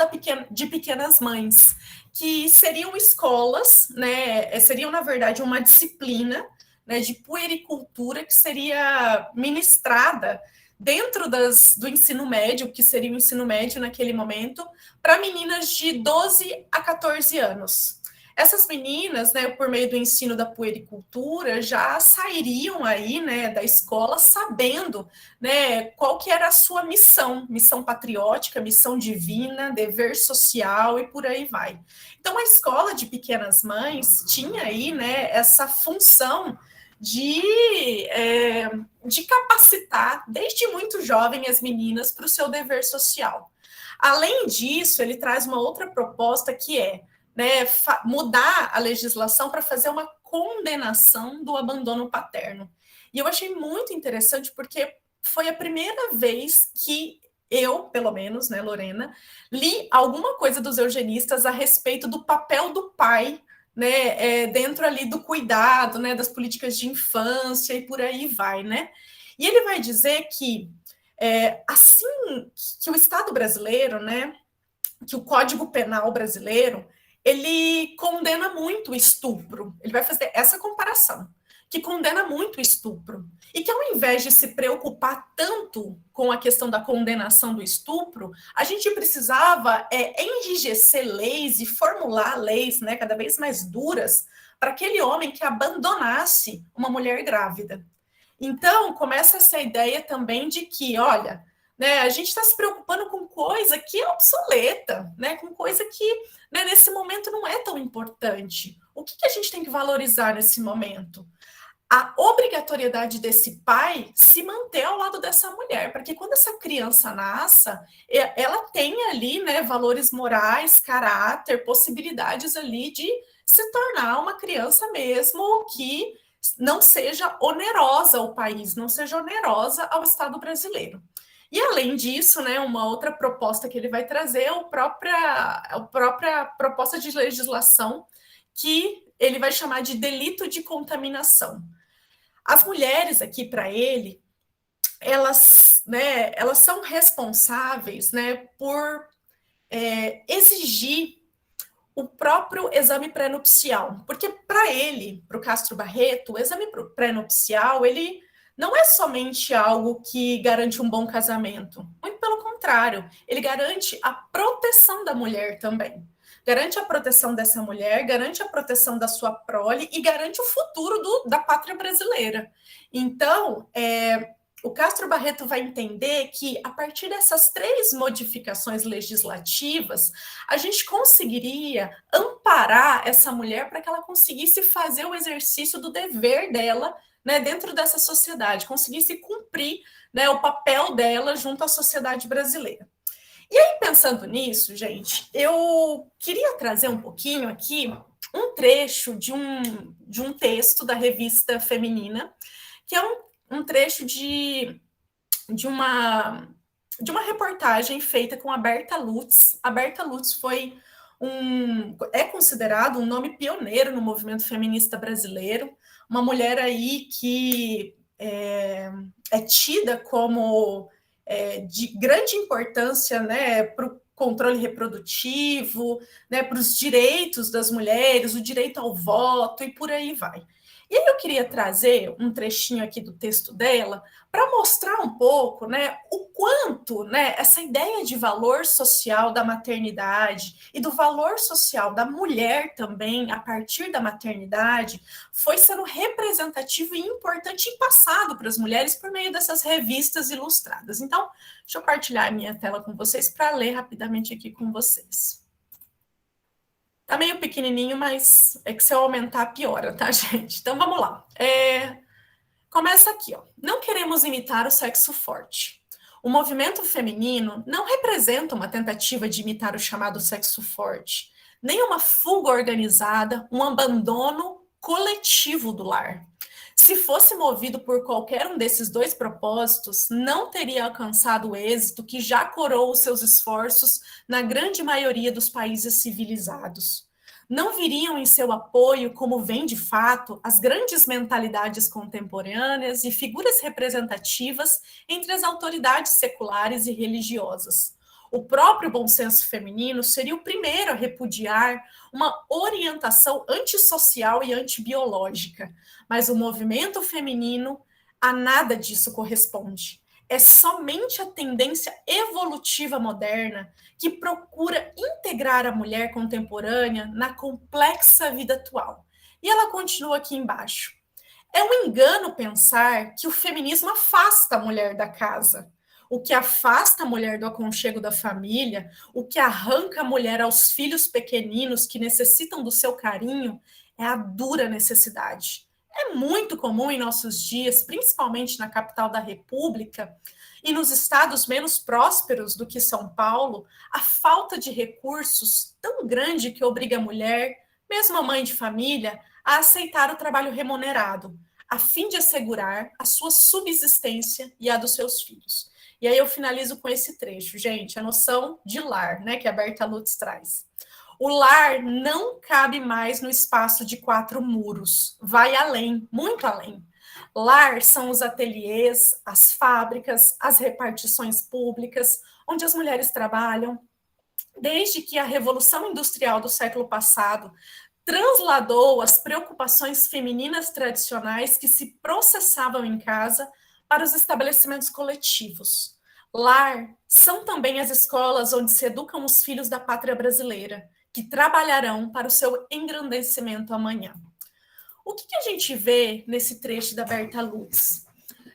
de pequenas mães, que seriam escolas, né, seriam, na verdade, uma disciplina, né, de puericultura que seria ministrada dentro do ensino médio, que seria o ensino médio naquele momento, para meninas de 12 a 14 anos. Essas meninas, né, por meio do ensino da puericultura, já sairiam aí, né, da escola sabendo, né, qual que era a sua missão patriótica, missão divina, dever social e por aí vai. Então, a escola de pequenas mães tinha aí, né, essa função de capacitar, desde muito jovem, as meninas para o seu dever social. Além disso, ele traz uma outra proposta que é, né, mudar a legislação para fazer uma condenação do abandono paterno. E eu achei muito interessante porque foi a primeira vez que eu, pelo menos, né, Lorena, li alguma coisa dos eugenistas a respeito do papel do pai, né, dentro ali do cuidado, né, das políticas de infância e por aí vai, né? E ele vai dizer que assim que o Estado brasileiro, né, que o Código Penal brasileiro, ele condena muito o estupro. Ele vai fazer essa comparação, que condena muito o estupro. E que ao invés de se preocupar tanto com a questão da condenação do estupro, a gente precisava enrijecer leis e formular leis, né, cada vez mais duras para aquele homem que abandonasse uma mulher grávida. Então, começa essa ideia também de que, olha, né, a gente está se preocupando com coisa que é obsoleta, né, com coisa que, né, nesse momento não é tão importante. O que a gente tem que valorizar nesse momento? A obrigatoriedade desse pai se manter ao lado dessa mulher, para que quando essa criança nasça, ela tenha ali, né, valores morais, caráter, possibilidades ali de se tornar uma criança mesmo que não seja onerosa ao país, não seja onerosa ao Estado brasileiro. E, além disso, né, uma outra proposta que ele vai trazer é a própria proposta de legislação que ele vai chamar de delito de contaminação. As mulheres aqui, para ele, elas são responsáveis, né, por exigir o próprio exame pré-nupcial, porque para ele, para o Castro Barreto, o exame pré-nupcial, ele não é somente algo que garante um bom casamento, muito pelo contrário, ele garante a proteção da mulher também. Garante a proteção dessa mulher, garante a proteção da sua prole e garante o futuro da pátria brasileira. Então, o Castro Barreto vai entender que, a partir dessas 3 modificações legislativas, a gente conseguiria amparar essa mulher para que ela conseguisse fazer o exercício do dever dela, né, dentro dessa sociedade, conseguisse cumprir, né, o papel dela junto à sociedade brasileira. E aí, pensando nisso, gente, eu queria trazer um pouquinho aqui um trecho de um texto da revista Feminina, que é um trecho de uma reportagem feita com a Berta Lutz. A Berta Lutz é considerado um nome pioneiro no movimento feminista brasileiro, uma mulher aí que é tida como de grande importância, né, para o controle reprodutivo, né, para os direitos das mulheres, o direito ao voto e por aí vai. E aí eu queria trazer um trechinho aqui do texto dela para mostrar um pouco, né, o quanto, né, essa ideia de valor social da maternidade e do valor social da mulher também, a partir da maternidade, foi sendo representativo e importante e passado para as mulheres por meio dessas revistas ilustradas. Então, deixa eu partilhar a minha tela com vocês para ler rapidamente aqui com vocês. Tá meio pequenininho, mas é que se eu aumentar, piora, tá, gente? Então, vamos lá. Começa aqui, ó. Não queremos imitar o sexo forte. O movimento feminino não representa uma tentativa de imitar o chamado sexo forte, nem uma fuga organizada, um abandono coletivo do lar. Se fosse movido por qualquer um desses 2 propósitos, não teria alcançado o êxito que já coroou seus esforços na grande maioria dos países civilizados. não viriam em seu apoio, como vem de fato, as grandes mentalidades contemporâneas e figuras representativas entre as autoridades seculares e religiosas. O próprio bom senso feminino seria o primeiro a repudiar uma orientação antissocial e antibiológica, mas o movimento feminino a nada disso corresponde. É somente a tendência evolutiva moderna que procura integrar a mulher contemporânea na complexa vida atual. E ela continua aqui embaixo. É um engano pensar que o feminismo afasta a mulher da casa. O que afasta a mulher do aconchego da família, o que arranca a mulher aos filhos pequeninos que necessitam do seu carinho, é a dura necessidade. É muito comum em nossos dias, principalmente na capital da República e nos estados menos prósperos do que São Paulo, a falta de recursos tão grande que obriga a mulher, mesmo a mãe de família, a aceitar o trabalho remunerado, a fim de assegurar a sua subsistência e a dos seus filhos. E aí eu finalizo com esse trecho, gente, a noção de lar, né, que a Berta Lutz traz. O lar não cabe mais no espaço de 4 muros, vai além, muito além. Lar são os ateliês, as fábricas, as repartições públicas, onde as mulheres trabalham. Desde que a Revolução Industrial do século passado transladou as preocupações femininas tradicionais que se processavam em casa para os estabelecimentos coletivos. Lar são também as escolas onde se educam os filhos da pátria brasileira, que trabalharão para o seu engrandecimento amanhã. O que a gente vê nesse trecho da Berta Lutz?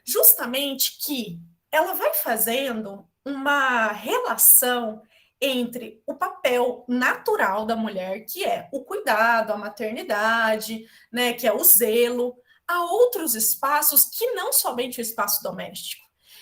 Justamente que ela vai fazendo uma relação entre o papel natural da mulher, que é o cuidado, a maternidade, né, que é o zelo, a outros espaços que não somente o espaço doméstico.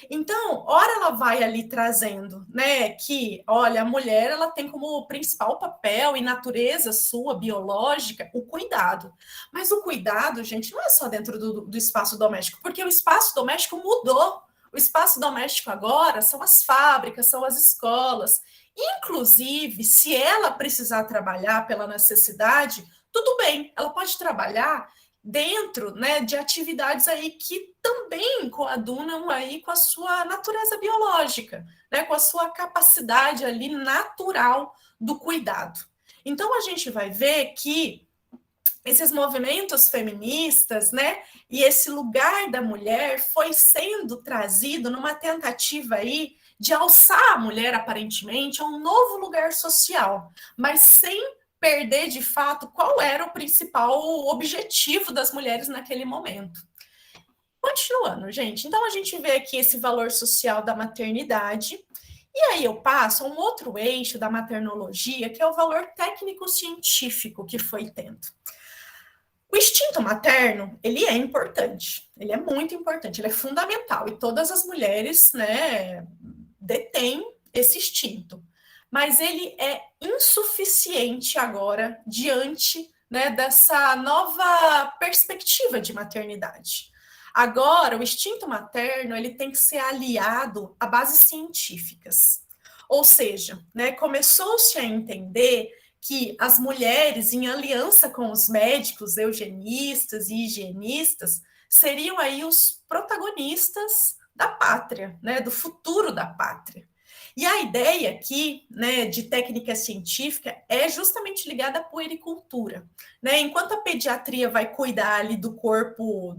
Então, ora ela vai ali trazendo, né, que, olha, a mulher ela tem como principal papel e natureza sua, biológica, o cuidado. Mas o cuidado, gente, não é só dentro do espaço doméstico, porque o espaço doméstico mudou. O espaço doméstico agora são as fábricas, são as escolas. Inclusive, se ela precisar trabalhar pela necessidade, tudo bem, ela pode trabalhar dentro, né, de atividades aí que também coadunam aí com a sua natureza biológica, né, com a sua capacidade ali natural do cuidado. Então a gente vai ver que esses movimentos feministas, né, e esse lugar da mulher foi sendo trazido numa tentativa aí de alçar a mulher aparentemente a um novo lugar social, mas sem perder de fato qual era o principal objetivo das mulheres naquele momento. Continuando, gente, então a gente vê aqui esse valor social da maternidade, e aí eu passo a um outro eixo da maternologia, que é o valor técnico-científico que foi tendo. O instinto materno, ele é importante, ele é muito importante, ele é fundamental, e todas as mulheres, né, detêm esse instinto. Mas ele é insuficiente agora diante, né, dessa nova perspectiva de maternidade. Agora, o instinto materno ele tem que ser aliado a bases científicas. Ou seja, né, começou-se a entender que as mulheres, em aliança com os médicos, eugenistas e higienistas, seriam aí os protagonistas da pátria, né, do futuro da pátria. E a ideia aqui, né, de técnica científica é justamente ligada à puericultura, né? Enquanto a pediatria vai cuidar ali do corpo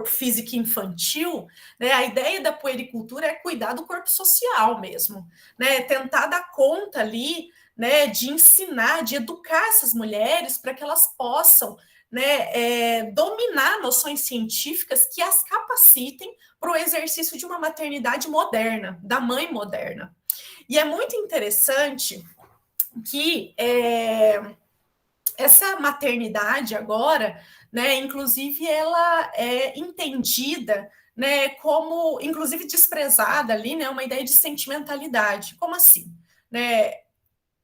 físico infantil, né, a ideia da puericultura é cuidar do corpo social mesmo, né? Tentar dar conta ali, né, de ensinar, de educar essas mulheres para que elas possam, né, dominar noções científicas que as capacitem para o exercício de uma maternidade moderna, da mãe moderna. E é muito interessante que essa maternidade agora, né, inclusive ela é entendida, né, como, inclusive desprezada ali, né, uma ideia de sentimentalidade. Como assim? Né?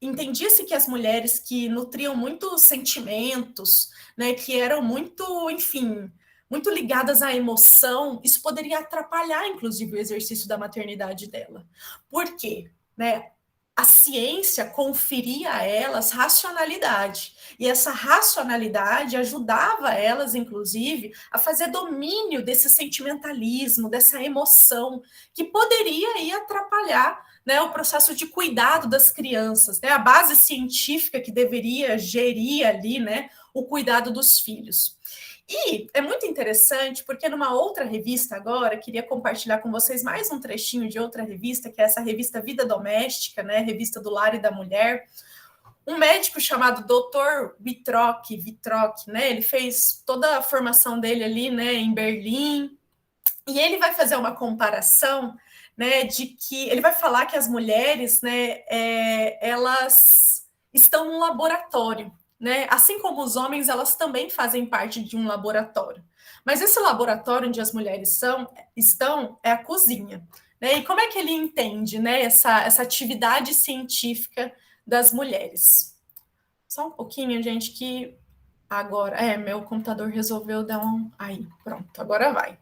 Entendia-se que as mulheres que nutriam muitos sentimentos, né, que eram muito, enfim, muito ligadas à emoção, isso poderia atrapalhar, inclusive, o exercício da maternidade dela. Por quê? Né? a ciência conferia a elas racionalidade. E essa racionalidade ajudava elas, inclusive, a fazer domínio desse sentimentalismo, dessa emoção, que poderia aí atrapalhar, né, o processo de cuidado das crianças, né, a base científica que deveria gerir ali, né, o cuidado dos filhos. E é muito interessante, porque numa outra revista agora, queria compartilhar com vocês mais um trechinho de outra revista, que é essa revista Vida Doméstica, né, revista do Lar e da Mulher. Um médico chamado Dr. Vitrock, né, ele fez toda a formação dele ali, né, em Berlim, e ele vai fazer uma comparação, né, de que ele vai falar que as mulheres, né, elas estão num laboratório, né? Assim como os homens, elas também fazem parte de um laboratório. Mas esse laboratório onde as mulheres estão é a cozinha, né? E como é que ele entende, né, essa atividade científica das mulheres? Só um pouquinho, gente, que agora... meu computador resolveu dar um... Aí, pronto, agora vai.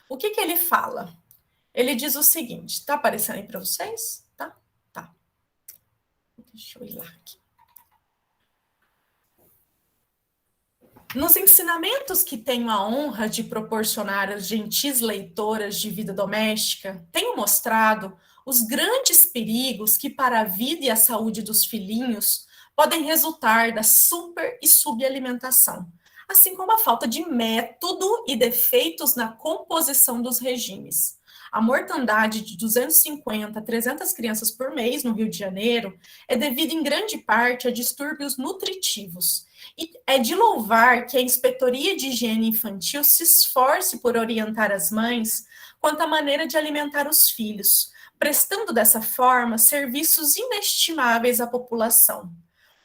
O que ele fala? Ele diz o seguinte, tá aparecendo aí para vocês? Tá? Tá. Deixa eu ir lá aqui. Nos ensinamentos que tenho a honra de proporcionar às gentis leitoras de vida doméstica, tenho mostrado os grandes perigos que para a vida e a saúde dos filhinhos podem resultar da super e subalimentação, assim como a falta de método e defeitos na composição dos regimes. A mortandade de 250 a 300 crianças por mês no Rio de Janeiro é devida em grande parte a distúrbios nutritivos. E é de louvar que a Inspetoria de Higiene Infantil se esforce por orientar as mães quanto à maneira de alimentar os filhos, prestando dessa forma serviços inestimáveis à população.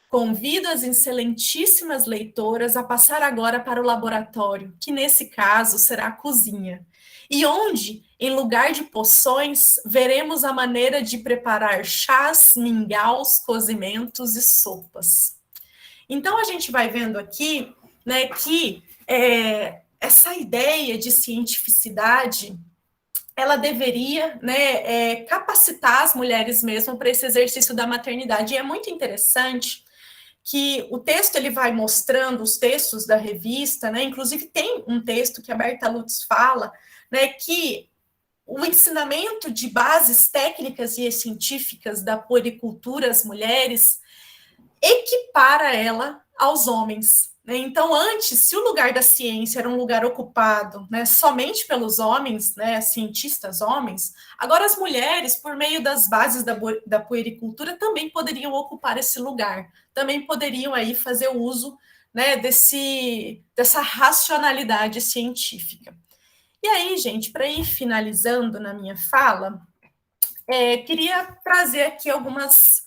Convido as excelentíssimas leitoras a passar agora para o laboratório, que nesse caso será a cozinha, e onde, em lugar de poções, veremos a maneira de preparar chás, mingaus, cozimentos e sopas. Então, a gente vai vendo aqui, né, que essa ideia de cientificidade, ela deveria, né, capacitar as mulheres mesmo para esse exercício da maternidade. E é muito interessante que o texto ele vai mostrando, os textos da revista, né, inclusive tem um texto que a Berta Lutz fala, né, que o ensinamento de bases técnicas e científicas da puericultura às mulheres equipara ela aos homens. Né? Então, antes, se o lugar da ciência era um lugar ocupado, né, somente pelos homens, né, cientistas homens, agora as mulheres, por meio das bases da puericultura, também poderiam ocupar esse lugar, também poderiam aí fazer uso, né, dessa racionalidade científica. E aí, gente, para ir finalizando na minha fala, queria trazer aqui algumas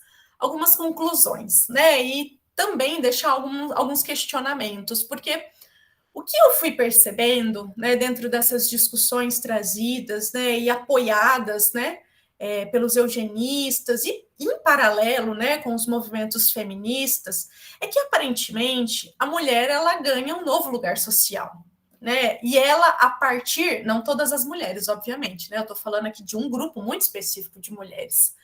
conclusões, né? E também deixar alguns questionamentos, porque o que eu fui percebendo, né, dentro dessas discussões trazidas, né, e apoiadas, né, pelos eugenistas e em paralelo, né, com os movimentos feministas, é que aparentemente a mulher ela ganha um novo lugar social, né? E ela a partir, não todas as mulheres, obviamente, né? Eu estou falando aqui de um grupo muito específico de mulheres.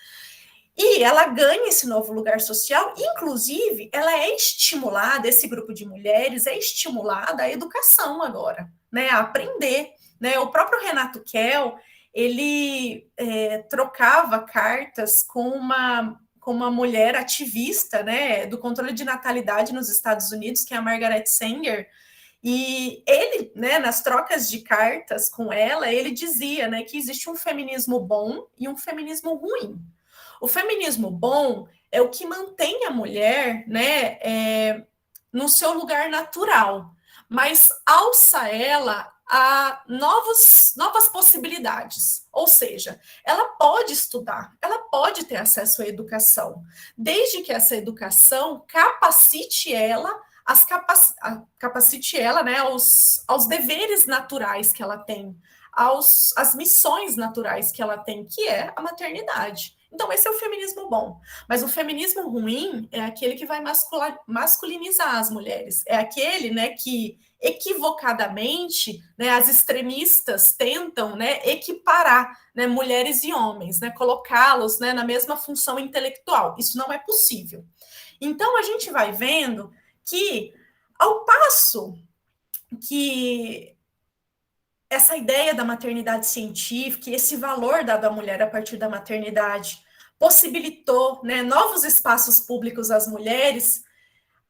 E ela ganha esse novo lugar social, inclusive, ela é estimulada, esse grupo de mulheres é estimulada à educação agora, né, a aprender, né, o próprio Renato Kell, ele trocava cartas com uma mulher ativista, né, do controle de natalidade nos Estados Unidos, que é a Margaret Sanger, e ele, né, nas trocas de cartas com ela, ele dizia, né, que existe um feminismo bom e um feminismo ruim. O feminismo bom é o que mantém a mulher, né, no seu lugar natural, mas alça ela a novas possibilidades. Ou seja, ela pode estudar, ela pode ter acesso à educação, desde que essa educação capacite ela, né, aos deveres naturais que ela tem, às missões naturais que ela tem, que é a maternidade. Então, esse é o feminismo bom. Mas o feminismo ruim é aquele que vai masculinizar as mulheres. É aquele, né, que equivocadamente, né, as extremistas tentam, né, equiparar, né, mulheres e homens, né, colocá-los, né, na mesma função intelectual. Isso não é possível. Então, a gente vai vendo que, ao passo que essa ideia da maternidade científica e esse valor dado à mulher a partir da maternidade possibilitou, né, novos espaços públicos às mulheres,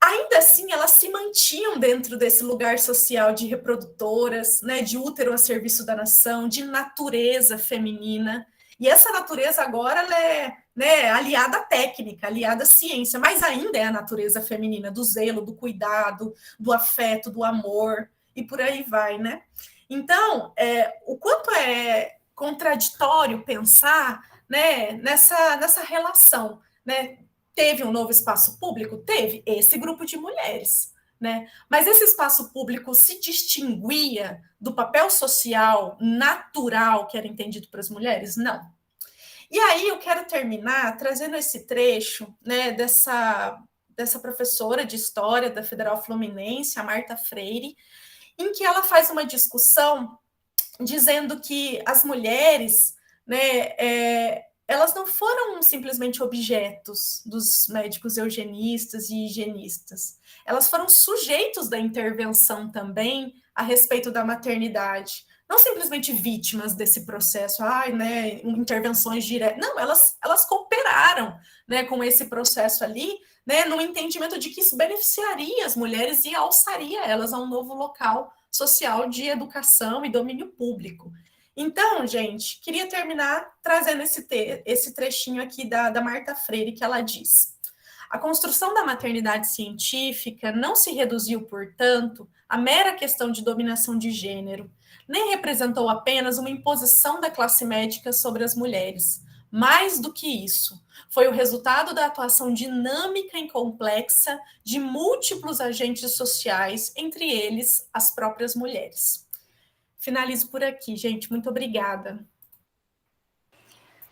ainda assim elas se mantinham dentro desse lugar social de reprodutoras, né, de útero a serviço da nação, de natureza feminina. E essa natureza agora ela é, né, aliada à técnica, aliada à ciência, mas ainda é a natureza feminina, do zelo, do cuidado, do afeto, do amor, e por aí vai, né? Então, o quanto é contraditório pensar, né, nessa relação, né? Teve um novo espaço público? Teve esse grupo de mulheres, né? Mas esse espaço público se distinguia do papel social natural que era entendido para as mulheres? Não. E aí eu quero terminar trazendo esse trecho, né, dessa professora de história da Federal Fluminense, a Marta Freire, em que ela faz uma discussão dizendo que as mulheres, né, elas não foram simplesmente objetos dos médicos eugenistas e higienistas. Elas foram sujeitos da intervenção também a respeito da maternidade. Não simplesmente vítimas desse processo, né, intervenções diretas. Não, elas cooperaram, né, com esse processo ali, né, no entendimento de que isso beneficiaria as mulheres e alçaria elas a um novo local social de educação e domínio público. Então, gente, queria terminar trazendo esse trechinho aqui da Marta Freire, que ela diz: a construção da maternidade científica não se reduziu, portanto, à mera questão de dominação de gênero, nem representou apenas uma imposição da classe médica sobre as mulheres. Mais do que isso, foi o resultado da atuação dinâmica e complexa de múltiplos agentes sociais, entre eles as próprias mulheres. Finalizo por aqui, gente. Muito obrigada.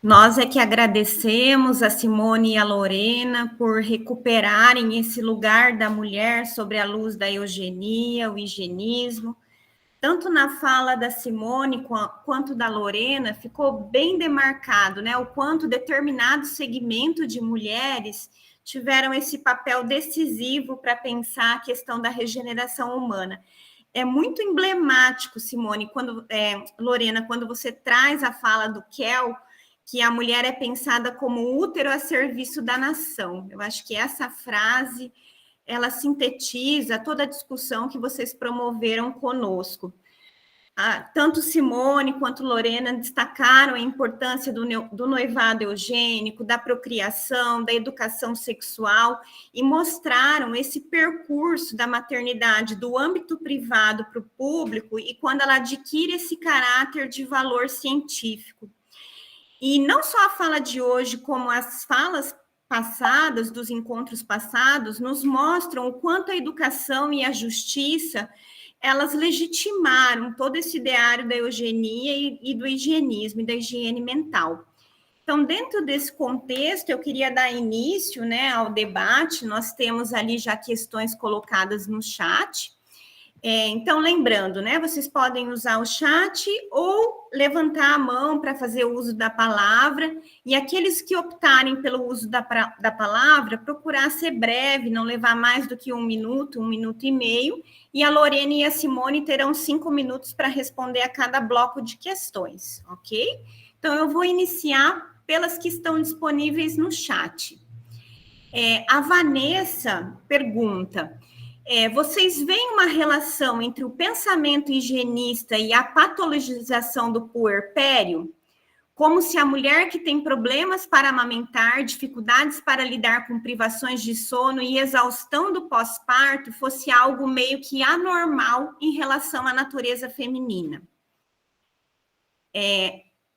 Nós é que agradecemos a Simone e a Lorena por recuperarem esse lugar da mulher sobre a luz da eugenia, o higienismo. Tanto na fala da Simone quanto da Lorena, ficou bem demarcado, né, o quanto determinado segmento de mulheres tiveram esse papel decisivo para pensar a questão da regeneração humana. É muito emblemático, Simone, Lorena, quando você traz a fala do Kell, que a mulher é pensada como útero a serviço da nação. Eu acho que essa frase ela sintetiza toda a discussão que vocês promoveram conosco. Tanto Simone quanto Lorena destacaram a importância do noivado eugênico, da procriação, da educação sexual, e mostraram esse percurso da maternidade do âmbito privado para o público e quando ela adquire esse caráter de valor científico. E não só a fala de hoje, como as falas passadas, dos encontros passados, nos mostram o quanto a educação e a justiça, elas legitimaram todo esse ideário da eugenia e do higienismo e da higiene mental. Então, dentro desse contexto, eu queria dar início, né, ao debate. Nós temos ali já questões colocadas no chat. Então, lembrando, né, vocês podem usar o chat ou levantar a mão para fazer o uso da palavra, e aqueles que optarem pelo uso da palavra, procurar ser breve, não levar mais do que 1 minuto e meio, e a Lorena e a Simone terão 5 minutos para responder a cada bloco de questões, ok? Então, eu vou iniciar pelas que estão disponíveis no chat. A Vanessa pergunta: vocês veem uma relação entre o pensamento higienista e a patologização do puerpério? Como se a mulher que tem problemas para amamentar, dificuldades para lidar com privações de sono e exaustão do pós-parto fosse algo meio que anormal em relação à natureza feminina.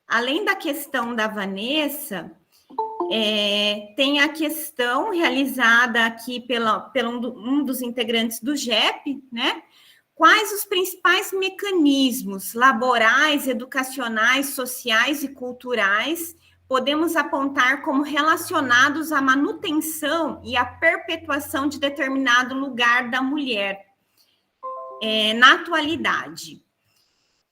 Além da questão da Vanessa, tem a questão realizada aqui pelo um dos integrantes do GEP, né? Quais os principais mecanismos laborais, educacionais, sociais e culturais podemos apontar como relacionados à manutenção e à perpetuação de determinado lugar da mulher na atualidade.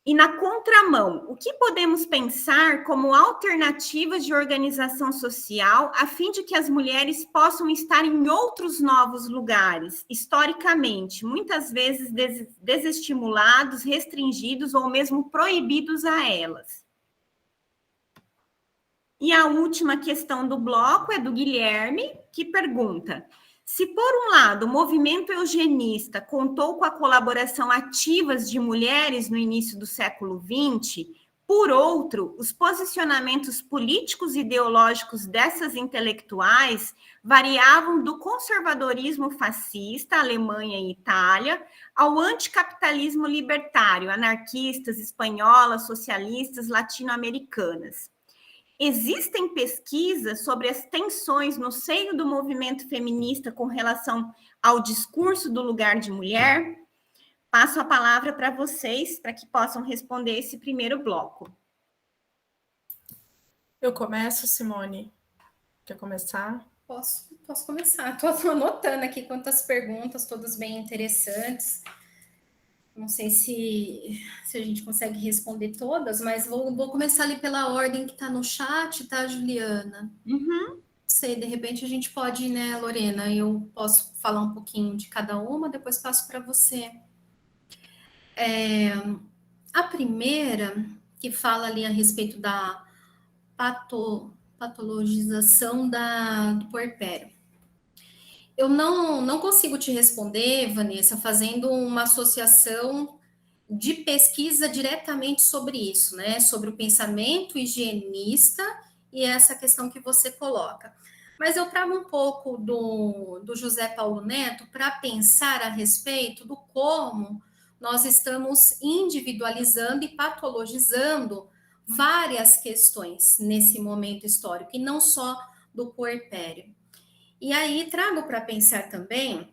E na contramão, o que podemos pensar como alternativas de organização social a fim de que as mulheres possam estar em outros novos lugares, historicamente, muitas vezes desestimulados, restringidos ou mesmo proibidos a elas? E a última questão do bloco é do Guilherme, que pergunta: se, por um lado, o movimento eugenista contou com a colaboração ativa de mulheres no início do século XX, por outro, os posicionamentos políticos e ideológicos dessas intelectuais variavam do conservadorismo fascista, Alemanha e Itália, ao anticapitalismo libertário, anarquistas, espanholas, socialistas, latino-americanas. Existem pesquisas sobre as tensões no seio do movimento feminista com relação ao discurso do lugar de mulher? Passo a palavra para vocês, para que possam responder esse primeiro bloco. Eu começo, Simone? Quer começar? Posso começar. Estou anotando aqui quantas perguntas, todas bem interessantes. Não sei se a gente consegue responder todas, mas vou começar ali pela ordem que está no chat, tá, Juliana? Uhum. Sei, de repente a gente pode, né, Lorena? Eu posso falar um pouquinho de cada uma, depois passo para você. A primeira, que fala ali a respeito da patologização do puerpério. Eu não consigo te responder, Vanessa, fazendo uma associação de pesquisa diretamente sobre isso, né? Sobre o pensamento higienista e essa questão que você coloca. Mas eu trago um pouco do José Paulo Neto para pensar a respeito do como nós estamos individualizando e patologizando várias questões nesse momento histórico, e não só do puerpério. E aí trago para pensar também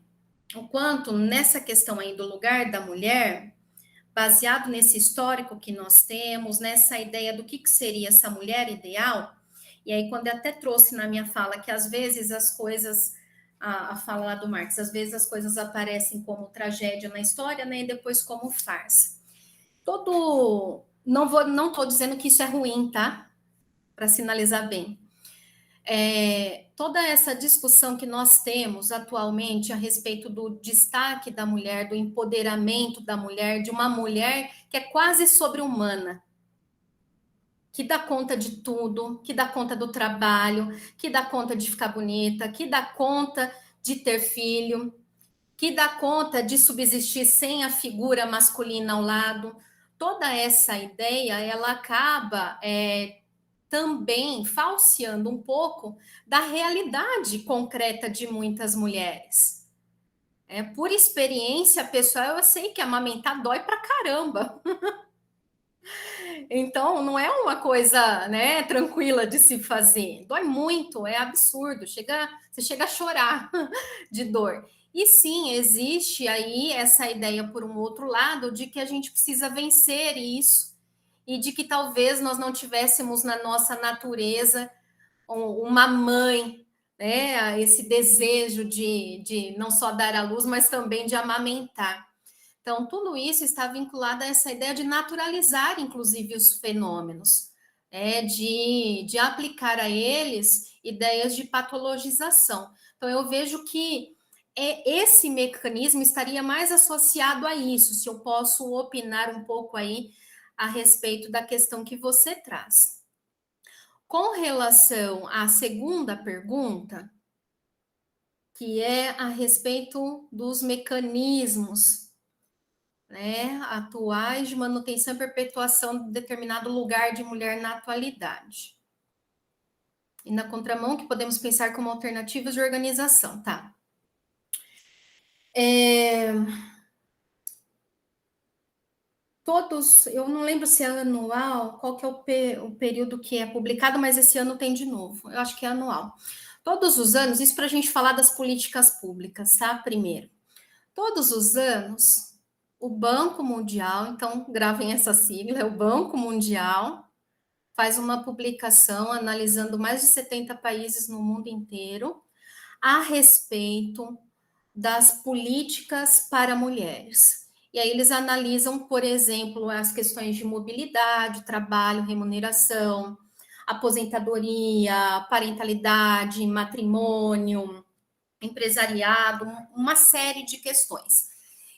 o quanto nessa questão aí do lugar da mulher, baseado nesse histórico que nós temos, nessa ideia do que seria essa mulher ideal, e aí quando eu até trouxe na minha fala que às vezes as coisas, a fala lá do Marx, às vezes as coisas aparecem como tragédia na história, né, e depois como farsa. Não estou dizendo que isso é ruim, tá? Para sinalizar bem. Toda essa discussão que nós temos atualmente a respeito do destaque da mulher, do empoderamento da mulher, de uma mulher que é quase sobre-humana, que dá conta de tudo, que dá conta do trabalho, que dá conta de ficar bonita, que dá conta de ter filho, que dá conta de subsistir sem a figura masculina ao lado. Toda essa ideia, ela acaba também falseando um pouco da realidade concreta de muitas mulheres. Por experiência pessoal, eu sei que amamentar dói pra caramba. Então, não é uma coisa, né, tranquila de se fazer. Dói muito, é absurdo. Você chega a chorar de dor. E sim, existe aí essa ideia, por um outro lado, de que a gente precisa vencer isso e de que talvez nós não tivéssemos na nossa natureza uma mãe, né, esse desejo de não só dar à luz, mas também de amamentar. Então, tudo isso está vinculado a essa ideia de naturalizar, inclusive, os fenômenos, de aplicar a eles ideias de patologização. Então, eu vejo que esse mecanismo estaria mais associado a isso, se eu posso opinar um pouco aí a respeito da questão que você traz. Com relação à segunda pergunta, que é a respeito dos mecanismos, né, atuais de manutenção e perpetuação de determinado lugar de mulher na atualidade. E na contramão, que podemos pensar como alternativas de organização, tá? Eu não lembro se é anual, qual que é o período que é publicado, mas esse ano tem de novo. Eu acho que é anual. Todos os anos, isso para a gente falar das políticas públicas, tá? Primeiro, todos os anos, o Banco Mundial, então gravem essa sigla, é o Banco Mundial, faz uma publicação analisando mais de 70 países no mundo inteiro a respeito das políticas para mulheres. E aí eles analisam, por exemplo, as questões de mobilidade, trabalho, remuneração, aposentadoria, parentalidade, matrimônio, empresariado, uma série de questões.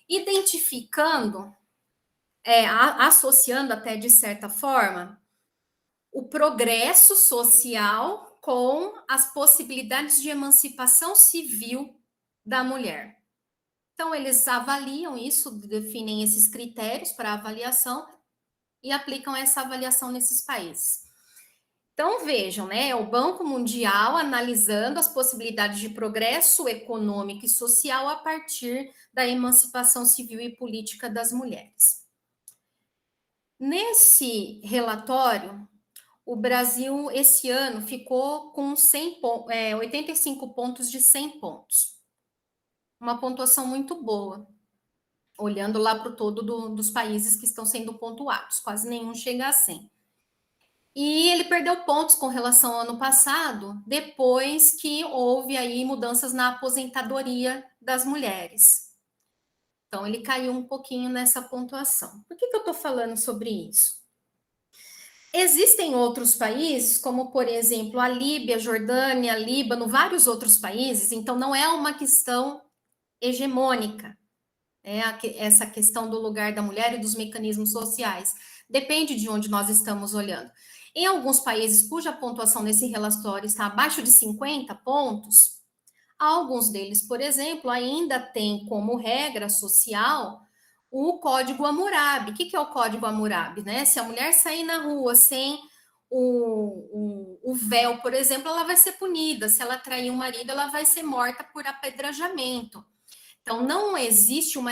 Identificando, associando até de certa forma, o progresso social com as possibilidades de emancipação civil da mulher. Então, eles avaliam isso, definem esses critérios para avaliação e aplicam essa avaliação nesses países. Então, vejam, né? O Banco Mundial analisando as possibilidades de progresso econômico e social a partir da emancipação civil e política das mulheres. Nesse relatório, o Brasil, esse ano, ficou com 85 pontos de 100 pontos. Uma pontuação muito boa, olhando lá para o todo dos países que estão sendo pontuados. Quase nenhum chega a 100. E ele perdeu pontos com relação ao ano passado, depois que houve aí mudanças na aposentadoria das mulheres. Então, ele caiu um pouquinho nessa pontuação. Por que eu estou falando sobre isso? Existem outros países, como, por exemplo, a Líbia, a Jordânia, Líbano, vários outros países, então não é uma questão hegemônica, essa questão do lugar da mulher e dos mecanismos sociais. Depende de onde nós estamos olhando. Em alguns países cuja pontuação nesse relatório está abaixo de 50 pontos, alguns deles, por exemplo, ainda têm como regra social o Código Hammurabi. O que é o Código Hammurabi? Né? Se a mulher sair na rua sem o véu, por exemplo, ela vai ser punida. Se ela trair um marido, ela vai ser morta por apedrejamento. Então, não existe uma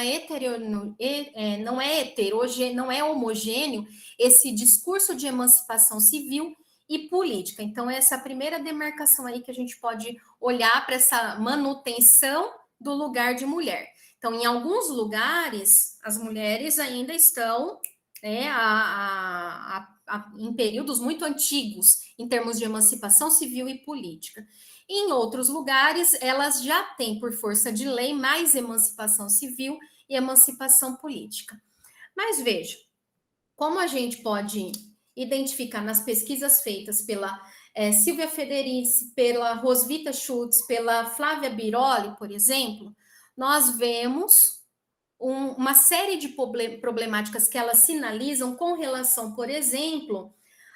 não é homogêneo esse discurso de emancipação civil e política. Então, essa é a primeira demarcação aí que a gente pode olhar para essa manutenção do lugar de mulher. Então, em alguns lugares, as mulheres ainda estão em períodos muito antigos, em termos de emancipação civil e política. Em outros lugares, elas já têm, por força de lei, mais emancipação civil e emancipação política. Mas veja, como a gente pode identificar nas pesquisas feitas pela Silvia Federici, pela Rosvita Schutz, pela Flávia Biroli, por exemplo, nós vemos uma série de problemáticas que elas sinalizam com relação, por exemplo,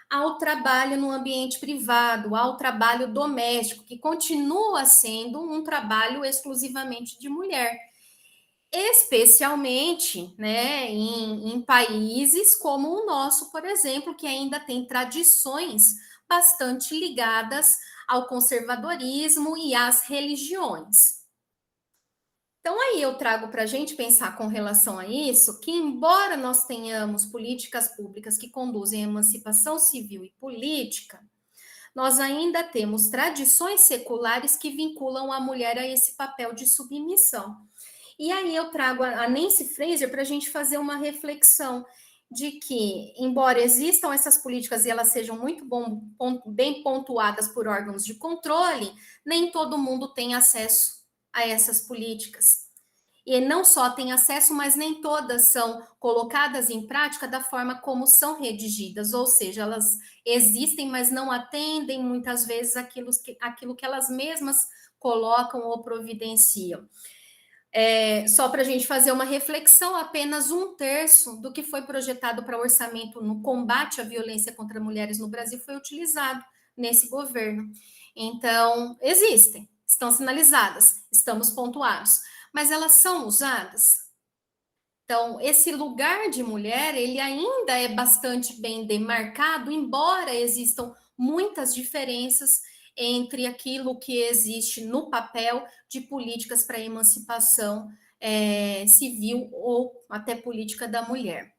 ao trabalho no ambiente privado, ao trabalho doméstico, que continua sendo um trabalho exclusivamente de mulher, especialmente, né, em países como o nosso, por exemplo, que ainda tem tradições bastante ligadas ao conservadorismo e às religiões. Então, aí eu trago para a gente pensar com relação a isso, que embora nós tenhamos políticas públicas que conduzem à emancipação civil e política, nós ainda temos tradições seculares que vinculam a mulher a esse papel de submissão. E aí eu trago a Nancy Fraser para a gente fazer uma reflexão de que, embora existam essas políticas e elas sejam muito bem pontuadas por órgãos de controle, nem todo mundo tem acesso a essas políticas. E não só tem acesso, mas nem todas são colocadas em prática da forma como são redigidas, ou seja, elas existem, mas não atendem muitas vezes aquilo que elas mesmas colocam ou providenciam. Só para a gente fazer uma reflexão, apenas 1/3 do que foi projetado para orçamento no combate à violência contra mulheres no Brasil foi utilizado nesse governo. Então, existem, estão sinalizadas, estamos pontuados, mas elas são usadas? Então, esse lugar de mulher, ele ainda é bastante bem demarcado, embora existam muitas diferenças entre aquilo que existe no papel de políticas para a emancipação civil ou até política da mulher.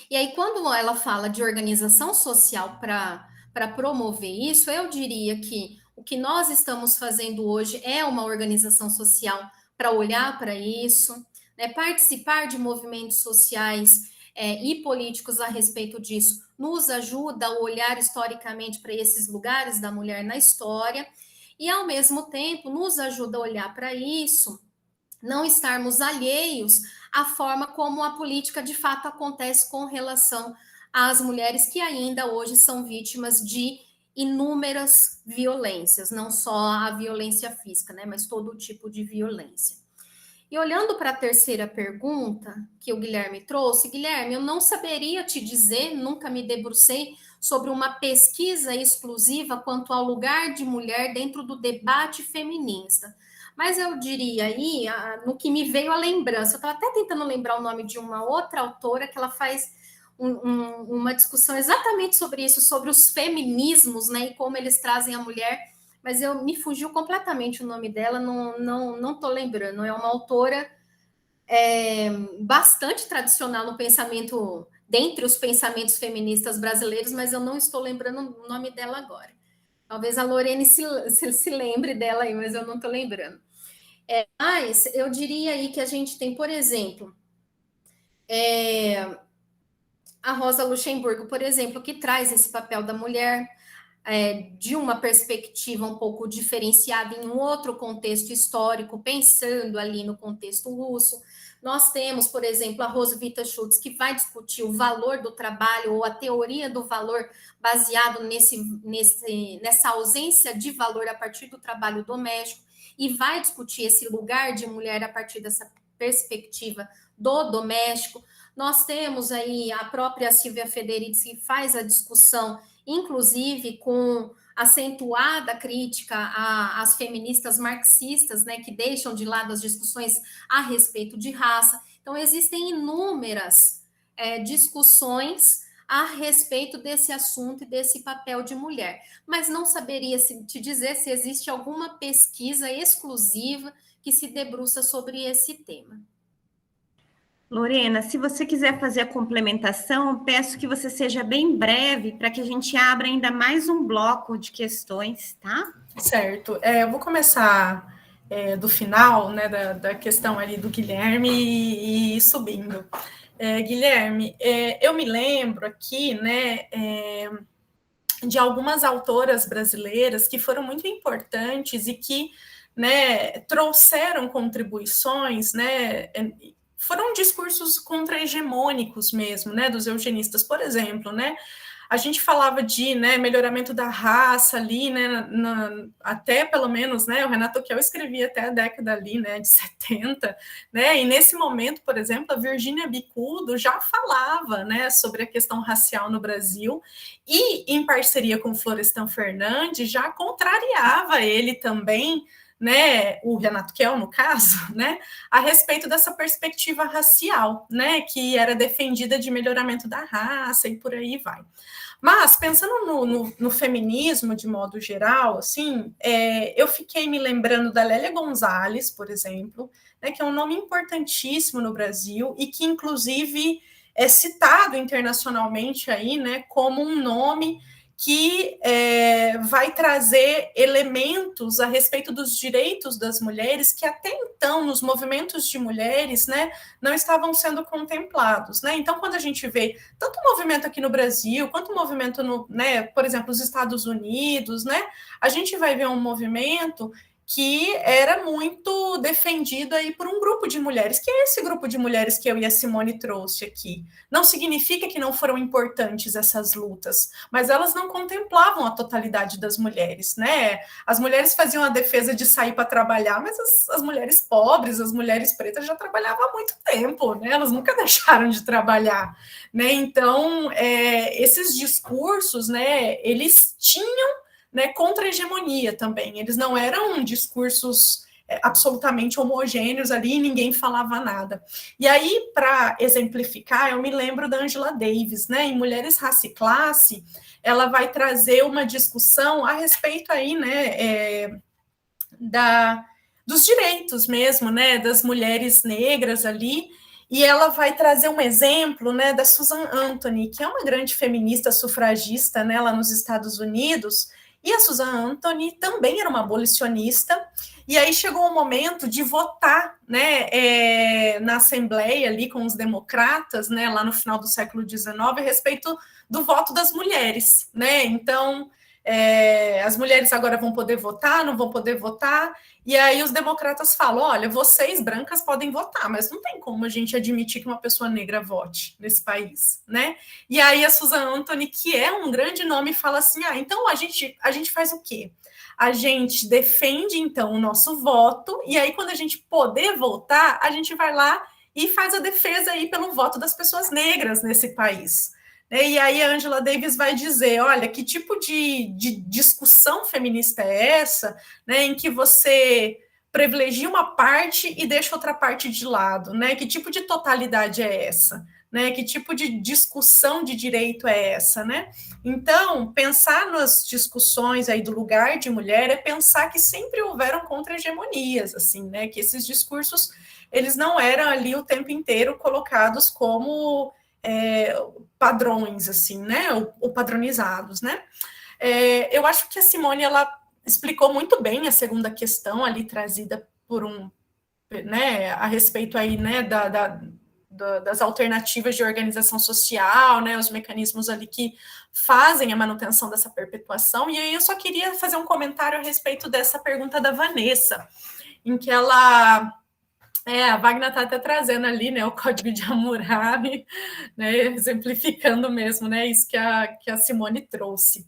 E aí, quando ela fala de organização social para promover isso, eu diria que o que nós estamos fazendo hoje é uma organização social para olhar para isso, né, participar de movimentos sociais e políticos a respeito disso, nos ajuda a olhar historicamente para esses lugares da mulher na história, e, ao mesmo tempo, nos ajuda a olhar para isso, não estarmos alheios à forma como a política de fato acontece com relação às mulheres que ainda hoje são vítimas de inúmeras violências, não só a violência física, né, mas todo tipo de violência. E olhando para a terceira pergunta que o Guilherme trouxe, Guilherme, eu não saberia te dizer, nunca me debrucei sobre uma pesquisa exclusiva quanto ao lugar de mulher dentro do debate feminista. Mas eu diria aí, no que me veio a lembrança, eu estava até tentando lembrar o nome de uma outra autora que ela faz uma discussão exatamente sobre isso, sobre os feminismos, né, e como eles trazem a mulher, mas me fugiu completamente o nome dela, não estou lembrando. É uma autora bastante tradicional no pensamento, dentre os pensamentos feministas brasileiros, mas eu não estou lembrando o nome dela agora. Talvez a Lorene se lembre dela aí, mas eu não estou lembrando. Mas eu diria aí que a gente tem, por exemplo, a Rosa Luxemburgo, por exemplo, que traz esse papel da mulher de uma perspectiva um pouco diferenciada em um outro contexto histórico, pensando ali no contexto russo. Nós temos, por exemplo, a Roswitha Schultz, que vai discutir o valor do trabalho ou a teoria do valor baseado nessa ausência de valor a partir do trabalho doméstico, e vai discutir esse lugar de mulher a partir dessa perspectiva do doméstico. Nós temos aí a própria Silvia Federici, que faz a discussão, inclusive com acentuada crítica às feministas marxistas, né, que deixam de lado as discussões a respeito de raça. Então, existem inúmeras discussões a respeito desse assunto e desse papel de mulher. Mas não saberia te dizer se existe alguma pesquisa exclusiva que se debruça sobre esse tema. Lorena, se você quiser fazer a complementação, peço que você seja bem breve para que a gente abra ainda mais um bloco de questões, tá? Certo. Eu vou começar do final, né, da questão ali do Guilherme e ir subindo. Guilherme, eu me lembro aqui, né, de algumas autoras brasileiras que foram muito importantes e que, né, trouxeram contribuições, né, foram discursos contra-hegemônicos mesmo, né, dos eugenistas, por exemplo, né, a gente falava de, né, melhoramento da raça ali, né, até pelo menos, né, o Renato Kiel escrevia até a década ali, né, de 70, né, e nesse momento, por exemplo, a Virginia Bicudo já falava, né, sobre a questão racial no Brasil e, em parceria com Florestan Fernandes, já contrariava ele também, né, o Renato Kiel, no caso, né, a respeito dessa perspectiva racial, né, que era defendida de melhoramento da raça e por aí vai. Mas, pensando no feminismo, de modo geral, assim, eu fiquei me lembrando da Lélia Gonzalez, por exemplo, né, que é um nome importantíssimo no Brasil e que, inclusive, é citado internacionalmente aí, né, como um nome que vai trazer elementos a respeito dos direitos das mulheres que até então, nos movimentos de mulheres, né, não estavam sendo contemplados, né? Então, quando a gente vê tanto o movimento aqui no Brasil, quanto o movimento, né, por exemplo, nos Estados Unidos, né, a gente vai ver um movimento que era muito defendido aí por um grupo de mulheres, que é esse grupo de mulheres que eu e a Simone trouxe aqui. Não significa que não foram importantes essas lutas, mas elas não contemplavam a totalidade das mulheres, né? As mulheres faziam a defesa de sair para trabalhar, mas as mulheres pobres, as mulheres pretas já trabalhavam há muito tempo, né? Elas nunca deixaram de trabalhar, né? Então, esses discursos, né, eles tinham, né, contra-hegemonia também, eles não eram discursos absolutamente homogêneos ali, ninguém falava nada. E aí, para exemplificar, eu me lembro da Angela Davis, né, em Mulheres, Raça e Classe, ela vai trazer uma discussão a respeito aí, né, dos direitos mesmo, né, das mulheres negras ali, e ela vai trazer um exemplo, né, da Susan Anthony, que é uma grande feminista sufragista, né, lá nos Estados Unidos, E a Susan Anthony também era uma abolicionista, e aí chegou o momento de votar, né, na Assembleia ali com os democratas, né, lá no final do século XIX, a respeito do voto das mulheres, né? Então, as mulheres agora vão poder votar, não vão poder votar, e aí os democratas falam, olha, vocês brancas podem votar, mas não tem como a gente admitir que uma pessoa negra vote nesse país, né? E aí a Susan Anthony, que é um grande nome, fala assim, então a gente faz o quê? A gente defende, então, o nosso voto, e aí quando a gente poder votar, a gente vai lá e faz a defesa aí pelo voto das pessoas negras nesse país. E aí a Angela Davis vai dizer, olha, que tipo de discussão feminista é essa, né, em que você privilegia uma parte e deixa outra parte de lado, né? Que tipo de totalidade é essa? Né? Que tipo de discussão de direito é essa, né? Então, pensar nas discussões aí do lugar de mulher é pensar que sempre houveram contra-hegemonias, assim, né? Que esses discursos, eles não eram ali o tempo inteiro colocados como padrões, assim, né? Ou padronizados, né? Eu acho que a Simone, ela explicou muito bem a segunda questão ali trazida por né, a respeito aí, né, das alternativas de organização social, né, os mecanismos ali que fazem a manutenção dessa perpetuação, e aí eu só queria fazer um comentário a respeito dessa pergunta da Vanessa, em que ela... a Wagner está até trazendo ali, né, o Código de Hammurabi, né, exemplificando mesmo, né, isso que a Simone trouxe.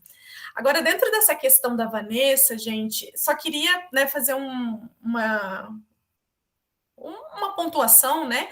Agora, dentro dessa questão da Vanessa, gente, só queria, né, fazer uma pontuação, né?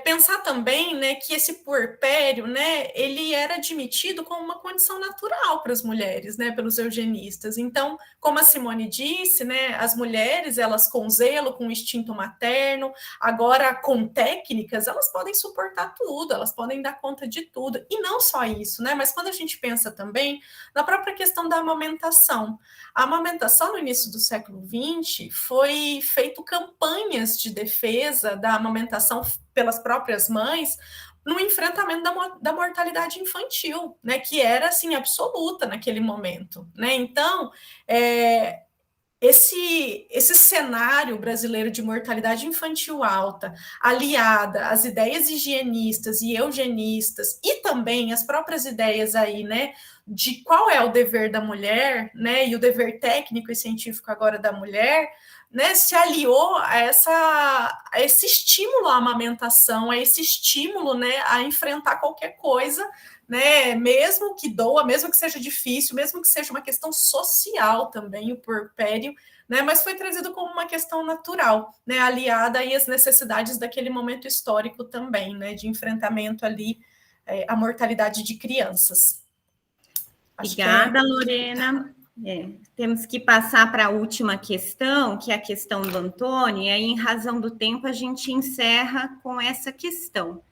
Pensar também, né, que esse puerpério, né, ele era admitido como uma condição natural para as mulheres, né, pelos eugenistas. Então, como a Simone disse, né, as mulheres, elas com zelo, com instinto materno, agora com técnicas, elas podem suportar tudo, elas podem dar conta de tudo. E não só isso, né, mas quando a gente pensa também na própria questão da amamentação. A amamentação no início do século XX foi feito campanhas de defesa da amamentação pelas próprias mães no enfrentamento da mortalidade infantil, né, que era assim absoluta naquele momento, né? Então, esse cenário brasileiro de mortalidade infantil alta, aliada às ideias higienistas e eugenistas, e também as próprias ideias aí, né, de qual é o dever da mulher, né, e o dever técnico e científico agora da mulher, né, se aliou a esse estímulo à amamentação, a esse estímulo, né, a enfrentar qualquer coisa, né, mesmo que doa, mesmo que seja difícil, mesmo que seja uma questão social também, o puerpério, né, mas foi trazido como uma questão natural, né, aliada aí às necessidades daquele momento histórico também, né, de enfrentamento ali à mortalidade de crianças. Obrigada, Lorena. Temos que passar para a última questão, que é a questão do Antônio, e aí, em razão do tempo, a gente encerra com essa questão.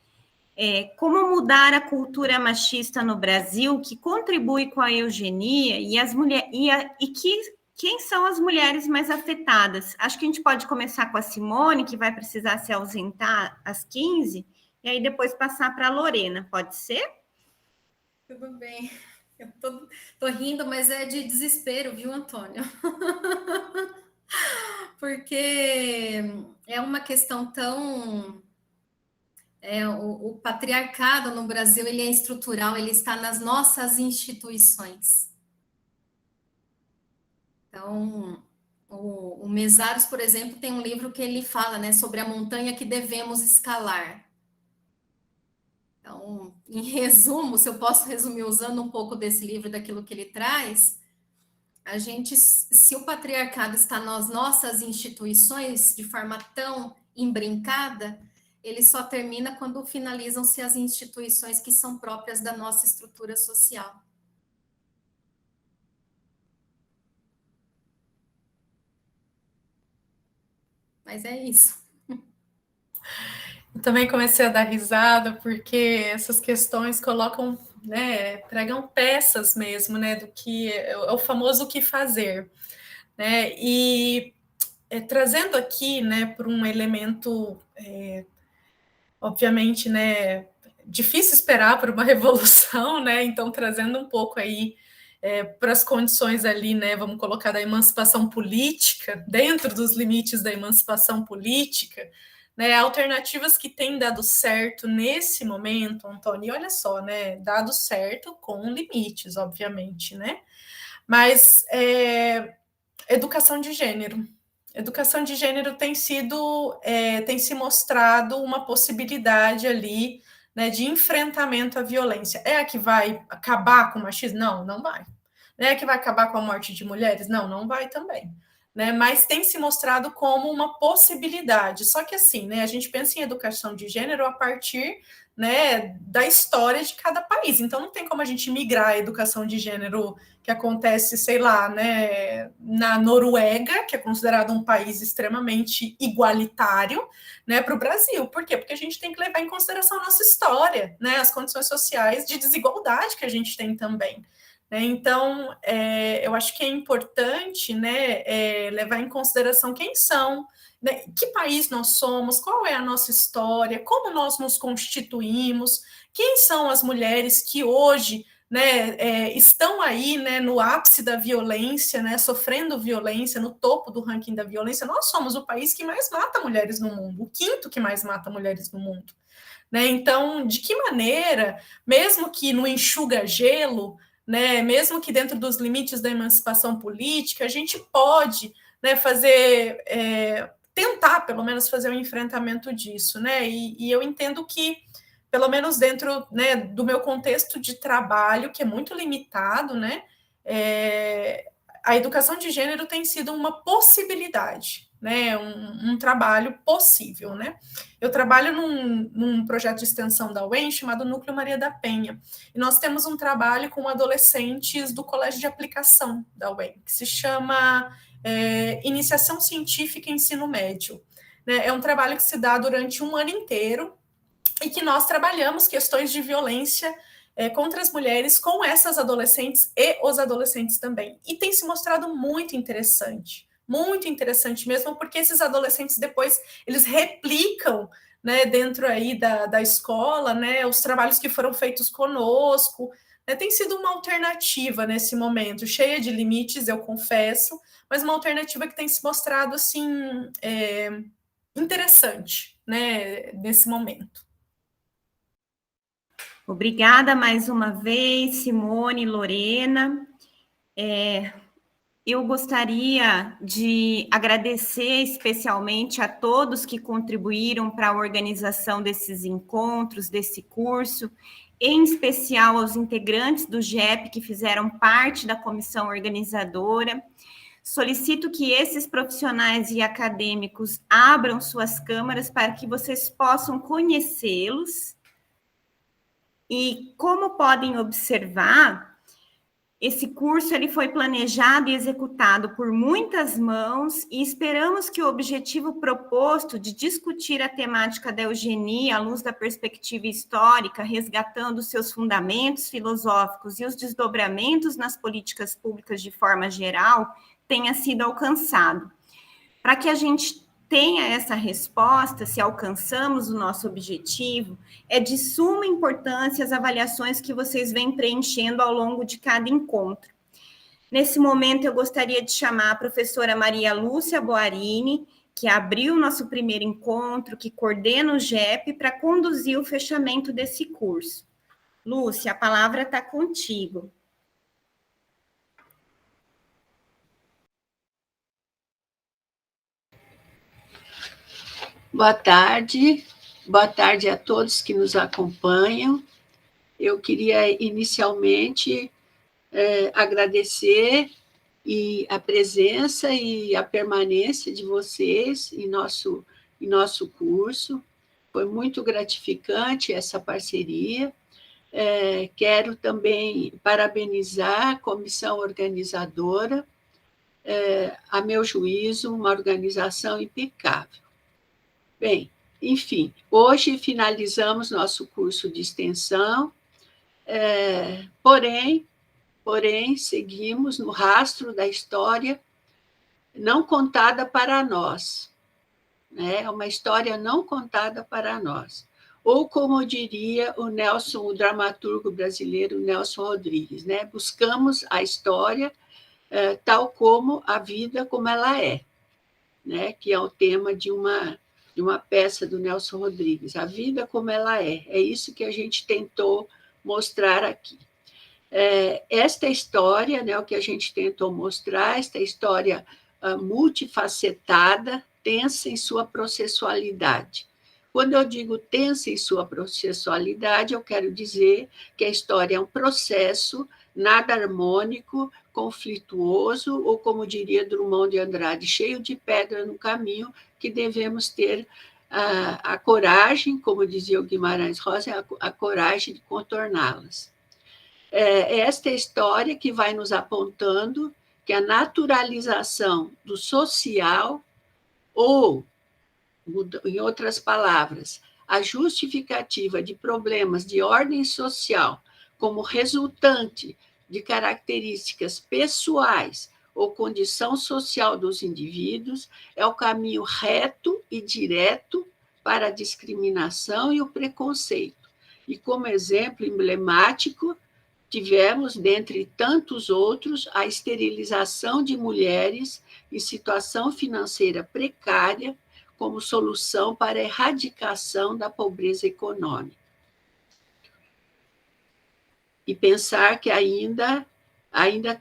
Como mudar a cultura machista no Brasil, que contribui com a eugenia, quem são as mulheres mais afetadas? Acho que a gente pode começar com a Simone, que vai precisar se ausentar às 15, e aí depois passar para a Lorena, pode ser? Tudo bem. Eu tô rindo, mas é de desespero, viu, Antônio? Porque é uma questão tão... o patriarcado no Brasil, ele é estrutural, ele está nas nossas instituições. Então, o Mesaros, por exemplo, tem um livro que ele fala, né, sobre a montanha que devemos escalar. Então, em resumo, se eu posso resumir usando um pouco desse livro, daquilo que ele traz, a gente, se o patriarcado está nas nossas instituições de forma tão imbrincada, ele só termina quando finalizam-se as instituições que são próprias da nossa estrutura social. Mas é isso. Eu também comecei a dar risada, porque essas questões colocam, né, pregam peças mesmo, né, do que é o famoso o que fazer, né, e trazendo aqui, né, por um elemento, obviamente, né, difícil esperar por uma revolução, né, então trazendo um pouco aí para as condições ali, né, vamos colocar, da emancipação política, dentro dos limites da emancipação política, né, alternativas que têm dado certo nesse momento, Antônio, e olha só, né, dado certo com limites, obviamente, né, mas educação de gênero. Educação de gênero tem se mostrado uma possibilidade ali, né, de enfrentamento à violência. É a que vai acabar com o machismo? Não, não vai. É a que vai acabar com a morte de mulheres? Não, não vai também. Né, mas tem se mostrado como uma possibilidade. Só que assim, né, a gente pensa em educação de gênero a partir, né, da história de cada país. Então não tem como a gente migrar a educação de gênero que acontece, sei lá, né, na Noruega, que é considerado um país extremamente igualitário, né, para o Brasil. Por quê? Porque a gente tem que levar em consideração a nossa história, né, as condições sociais de desigualdade que a gente tem também. Então, eu acho que é importante, né, levar em consideração quem são, né, que país nós somos, qual é a nossa história, como nós nos constituímos, quem são as mulheres que hoje, né, estão aí, né, no ápice da violência, né, sofrendo violência, no topo do ranking da violência. Nós somos o país que mais mata mulheres no mundo, o quinto que mais mata mulheres no mundo. Né? Então, de que maneira, mesmo que no enxuga-gelo, né, mesmo que dentro dos limites da emancipação política, a gente pode, né, tentar, pelo menos, fazer um enfrentamento disso, né, e eu entendo que, pelo menos dentro, né, do meu contexto de trabalho, que é muito limitado, né, a educação de gênero tem sido uma possibilidade, né, um trabalho possível, né. Eu trabalho num projeto de extensão da UEM chamado Núcleo Maria da Penha, e nós temos um trabalho com adolescentes do Colégio de Aplicação da UEM, que se chama Iniciação Científica e Ensino Médio. Né? É um trabalho que se dá durante um ano inteiro, e que nós trabalhamos questões de violência contra as mulheres com essas adolescentes e os adolescentes também. E tem se mostrado muito interessante mesmo, porque esses adolescentes depois, eles replicam, né, dentro aí da escola, né, os trabalhos que foram feitos conosco, né, tem sido uma alternativa nesse momento, cheia de limites, eu confesso, mas uma alternativa que tem se mostrado, assim, interessante, né, nesse momento. Obrigada mais uma vez, Simone, Lorena. Eu gostaria de agradecer especialmente a todos que contribuíram para a organização desses encontros, desse curso, em especial aos integrantes do GEP que fizeram parte da comissão organizadora. Solicito que esses profissionais e acadêmicos abram suas câmaras para que vocês possam conhecê-los. E como podem observar, esse curso ele foi planejado e executado por muitas mãos e esperamos que o objetivo proposto de discutir a temática da eugenia à luz da perspectiva histórica, resgatando seus fundamentos filosóficos e os desdobramentos nas políticas públicas de forma geral, tenha sido alcançado. Para que a gente tenha essa resposta, se alcançamos o nosso objetivo, é de suma importância as avaliações que vocês vêm preenchendo ao longo de cada encontro. Nesse momento, eu gostaria de chamar a professora Maria Lúcia Boarini, que abriu o nosso primeiro encontro, que coordena o GEP, para conduzir o fechamento desse curso. Lúcia, a palavra está contigo. Boa tarde a todos que nos acompanham. Eu queria inicialmente agradecer a presença e a permanência de vocês em nosso curso. Foi muito gratificante essa parceria. Quero também parabenizar a comissão organizadora, a meu juízo, uma organização impecável. Bem, enfim, hoje finalizamos nosso curso de extensão, porém, seguimos no rastro da história não contada para nós, né? É uma história não contada para nós. ou como diria o Nelson, o dramaturgo brasileiro Nelson Rodrigues, né? Buscamos a história tal como a vida como ela é, né? Que é o tema de uma peça do Nelson Rodrigues, a vida como ela é. É isso que a gente tentou mostrar aqui. Esta história, né, o que a gente tentou mostrar, esta história multifacetada, tensa em sua processualidade. Quando eu digo tensa em sua processualidade, eu quero dizer que a história é um processo nada harmônico, conflituoso, ou, como diria Drummond de Andrade, cheio de pedra no caminho, que devemos ter a coragem, como dizia o Guimarães Rosa, a coragem de contorná-las. Esta história que vai nos apontando que a naturalização do social, ou, em outras palavras, a justificativa de problemas de ordem social como resultante de características pessoais ou condição social dos indivíduos, é o caminho reto e direto para a discriminação e o preconceito. E, como exemplo emblemático, tivemos, dentre tantos outros, a esterilização de mulheres em situação financeira precária como solução para a erradicação da pobreza econômica. E pensar que ainda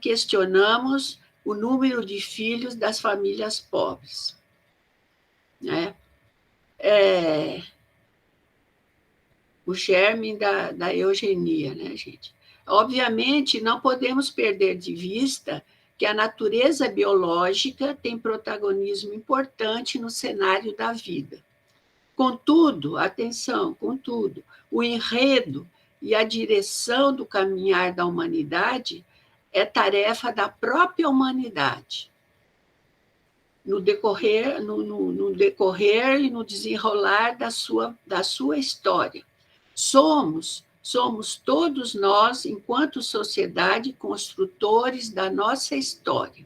questionamos o número de filhos das famílias pobres, né? O germe da eugenia, né, gente? Obviamente, não podemos perder de vista que a natureza biológica tem protagonismo importante no cenário da vida. Contudo, atenção, contudo, o enredo e a direção do caminhar da humanidade é tarefa da própria humanidade. No decorrer e no desenrolar da sua história. Somos todos nós, enquanto sociedade, construtores da nossa história.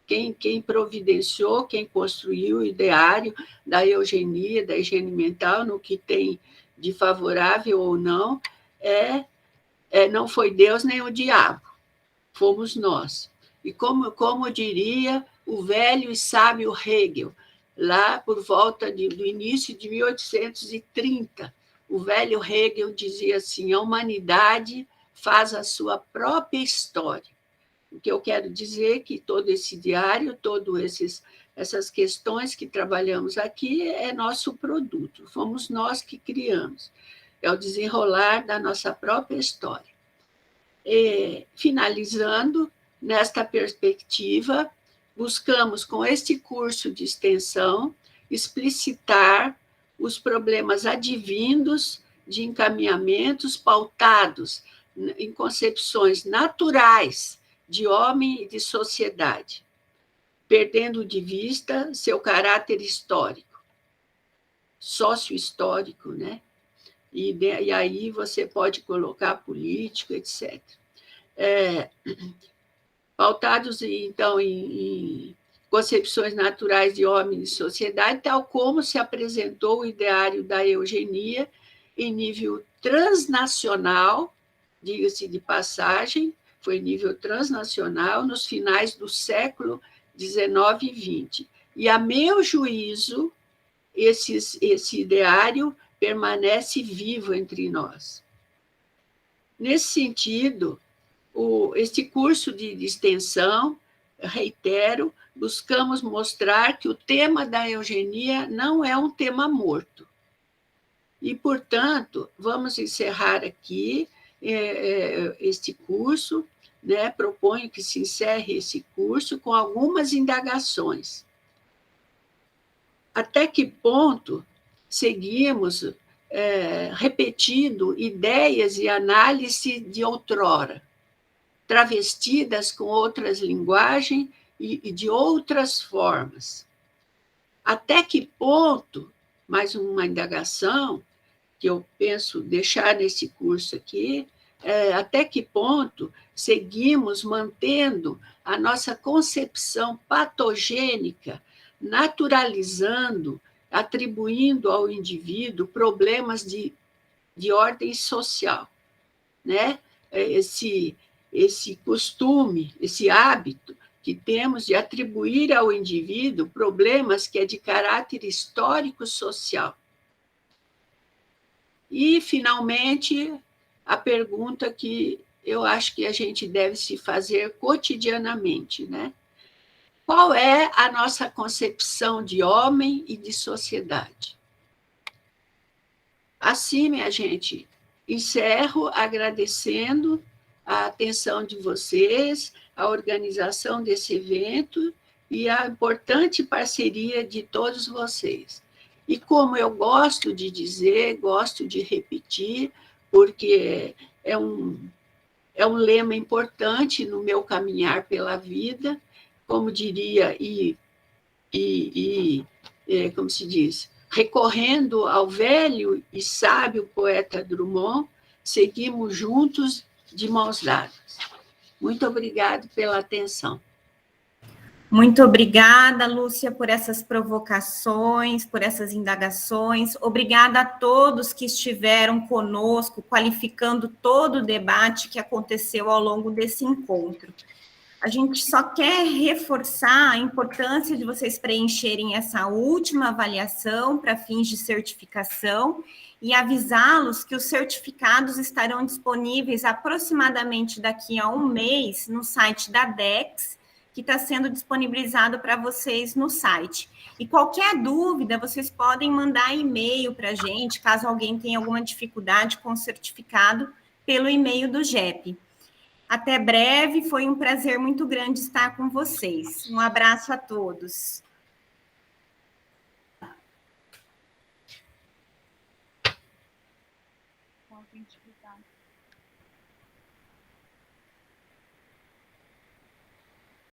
Quem providenciou, quem construiu o ideário da eugenia, da higiene mental, no que tem de favorável ou não, não foi Deus nem o diabo, fomos nós. E como diria o velho e sábio Hegel, lá por volta do início de 1830, o velho Hegel dizia assim: a humanidade faz a sua própria história. O que eu quero dizer é que todo esse diário, todas essas questões que trabalhamos aqui é nosso produto, fomos nós que criamos. É o desenrolar da nossa própria história. Finalizando, nesta perspectiva, buscamos, com este curso de extensão, explicitar os problemas advindos de encaminhamentos pautados em concepções naturais de homem e de sociedade, perdendo de vista seu caráter histórico, sócio-histórico, né? E aí você pode colocar político, etc. Pautados, então, em concepções naturais de homem e sociedade, tal como se apresentou o ideário da eugenia em nível transnacional, diga-se de passagem, foi nível transnacional nos finais do século XIX e XX. E, a meu juízo, esse ideário permanece vivo entre nós. Nesse sentido, este curso de extensão, reitero, buscamos mostrar que o tema da eugenia não é um tema morto. E, portanto, vamos encerrar aqui este curso, né? Proponho que se encerre esse curso com algumas indagações. Até que ponto seguimos repetindo ideias e análise de outrora, travestidas com outras linguagens e de outras formas? Até que ponto, mais uma indagação que eu penso deixar nesse curso aqui, até que ponto seguimos mantendo a nossa concepção patogênica, naturalizando, atribuindo ao indivíduo problemas de de ordem social, né? Esse costume, esse hábito que temos de atribuir ao indivíduo problemas que é de caráter histórico-social. E, finalmente, a pergunta que eu acho que a gente deve se fazer cotidianamente, né? Qual é a nossa concepção de homem e de sociedade? Assim, minha gente, encerro agradecendo a atenção de vocês, a organização desse evento e a importante parceria de todos vocês. E como eu gosto de dizer, gosto de repetir, porque é um lema importante no meu caminhar pela vida, como diria, como se diz, recorrendo ao velho e sábio poeta Drummond, seguimos juntos de mãos dadas. Muito obrigado pela atenção. Muito obrigada, Lúcia, por essas provocações, por essas indagações. Obrigada a todos que estiveram conosco, qualificando todo o debate que aconteceu ao longo desse encontro. A gente só quer reforçar a importância de vocês preencherem essa última avaliação para fins de certificação e avisá-los que os certificados estarão disponíveis aproximadamente daqui a um mês no site da DEX, que está sendo disponibilizado para vocês no site. E qualquer dúvida, vocês podem mandar e-mail para a gente, caso alguém tenha alguma dificuldade com o certificado, pelo e-mail do GEP. Até breve, foi um prazer muito grande estar com vocês. Um abraço a todos.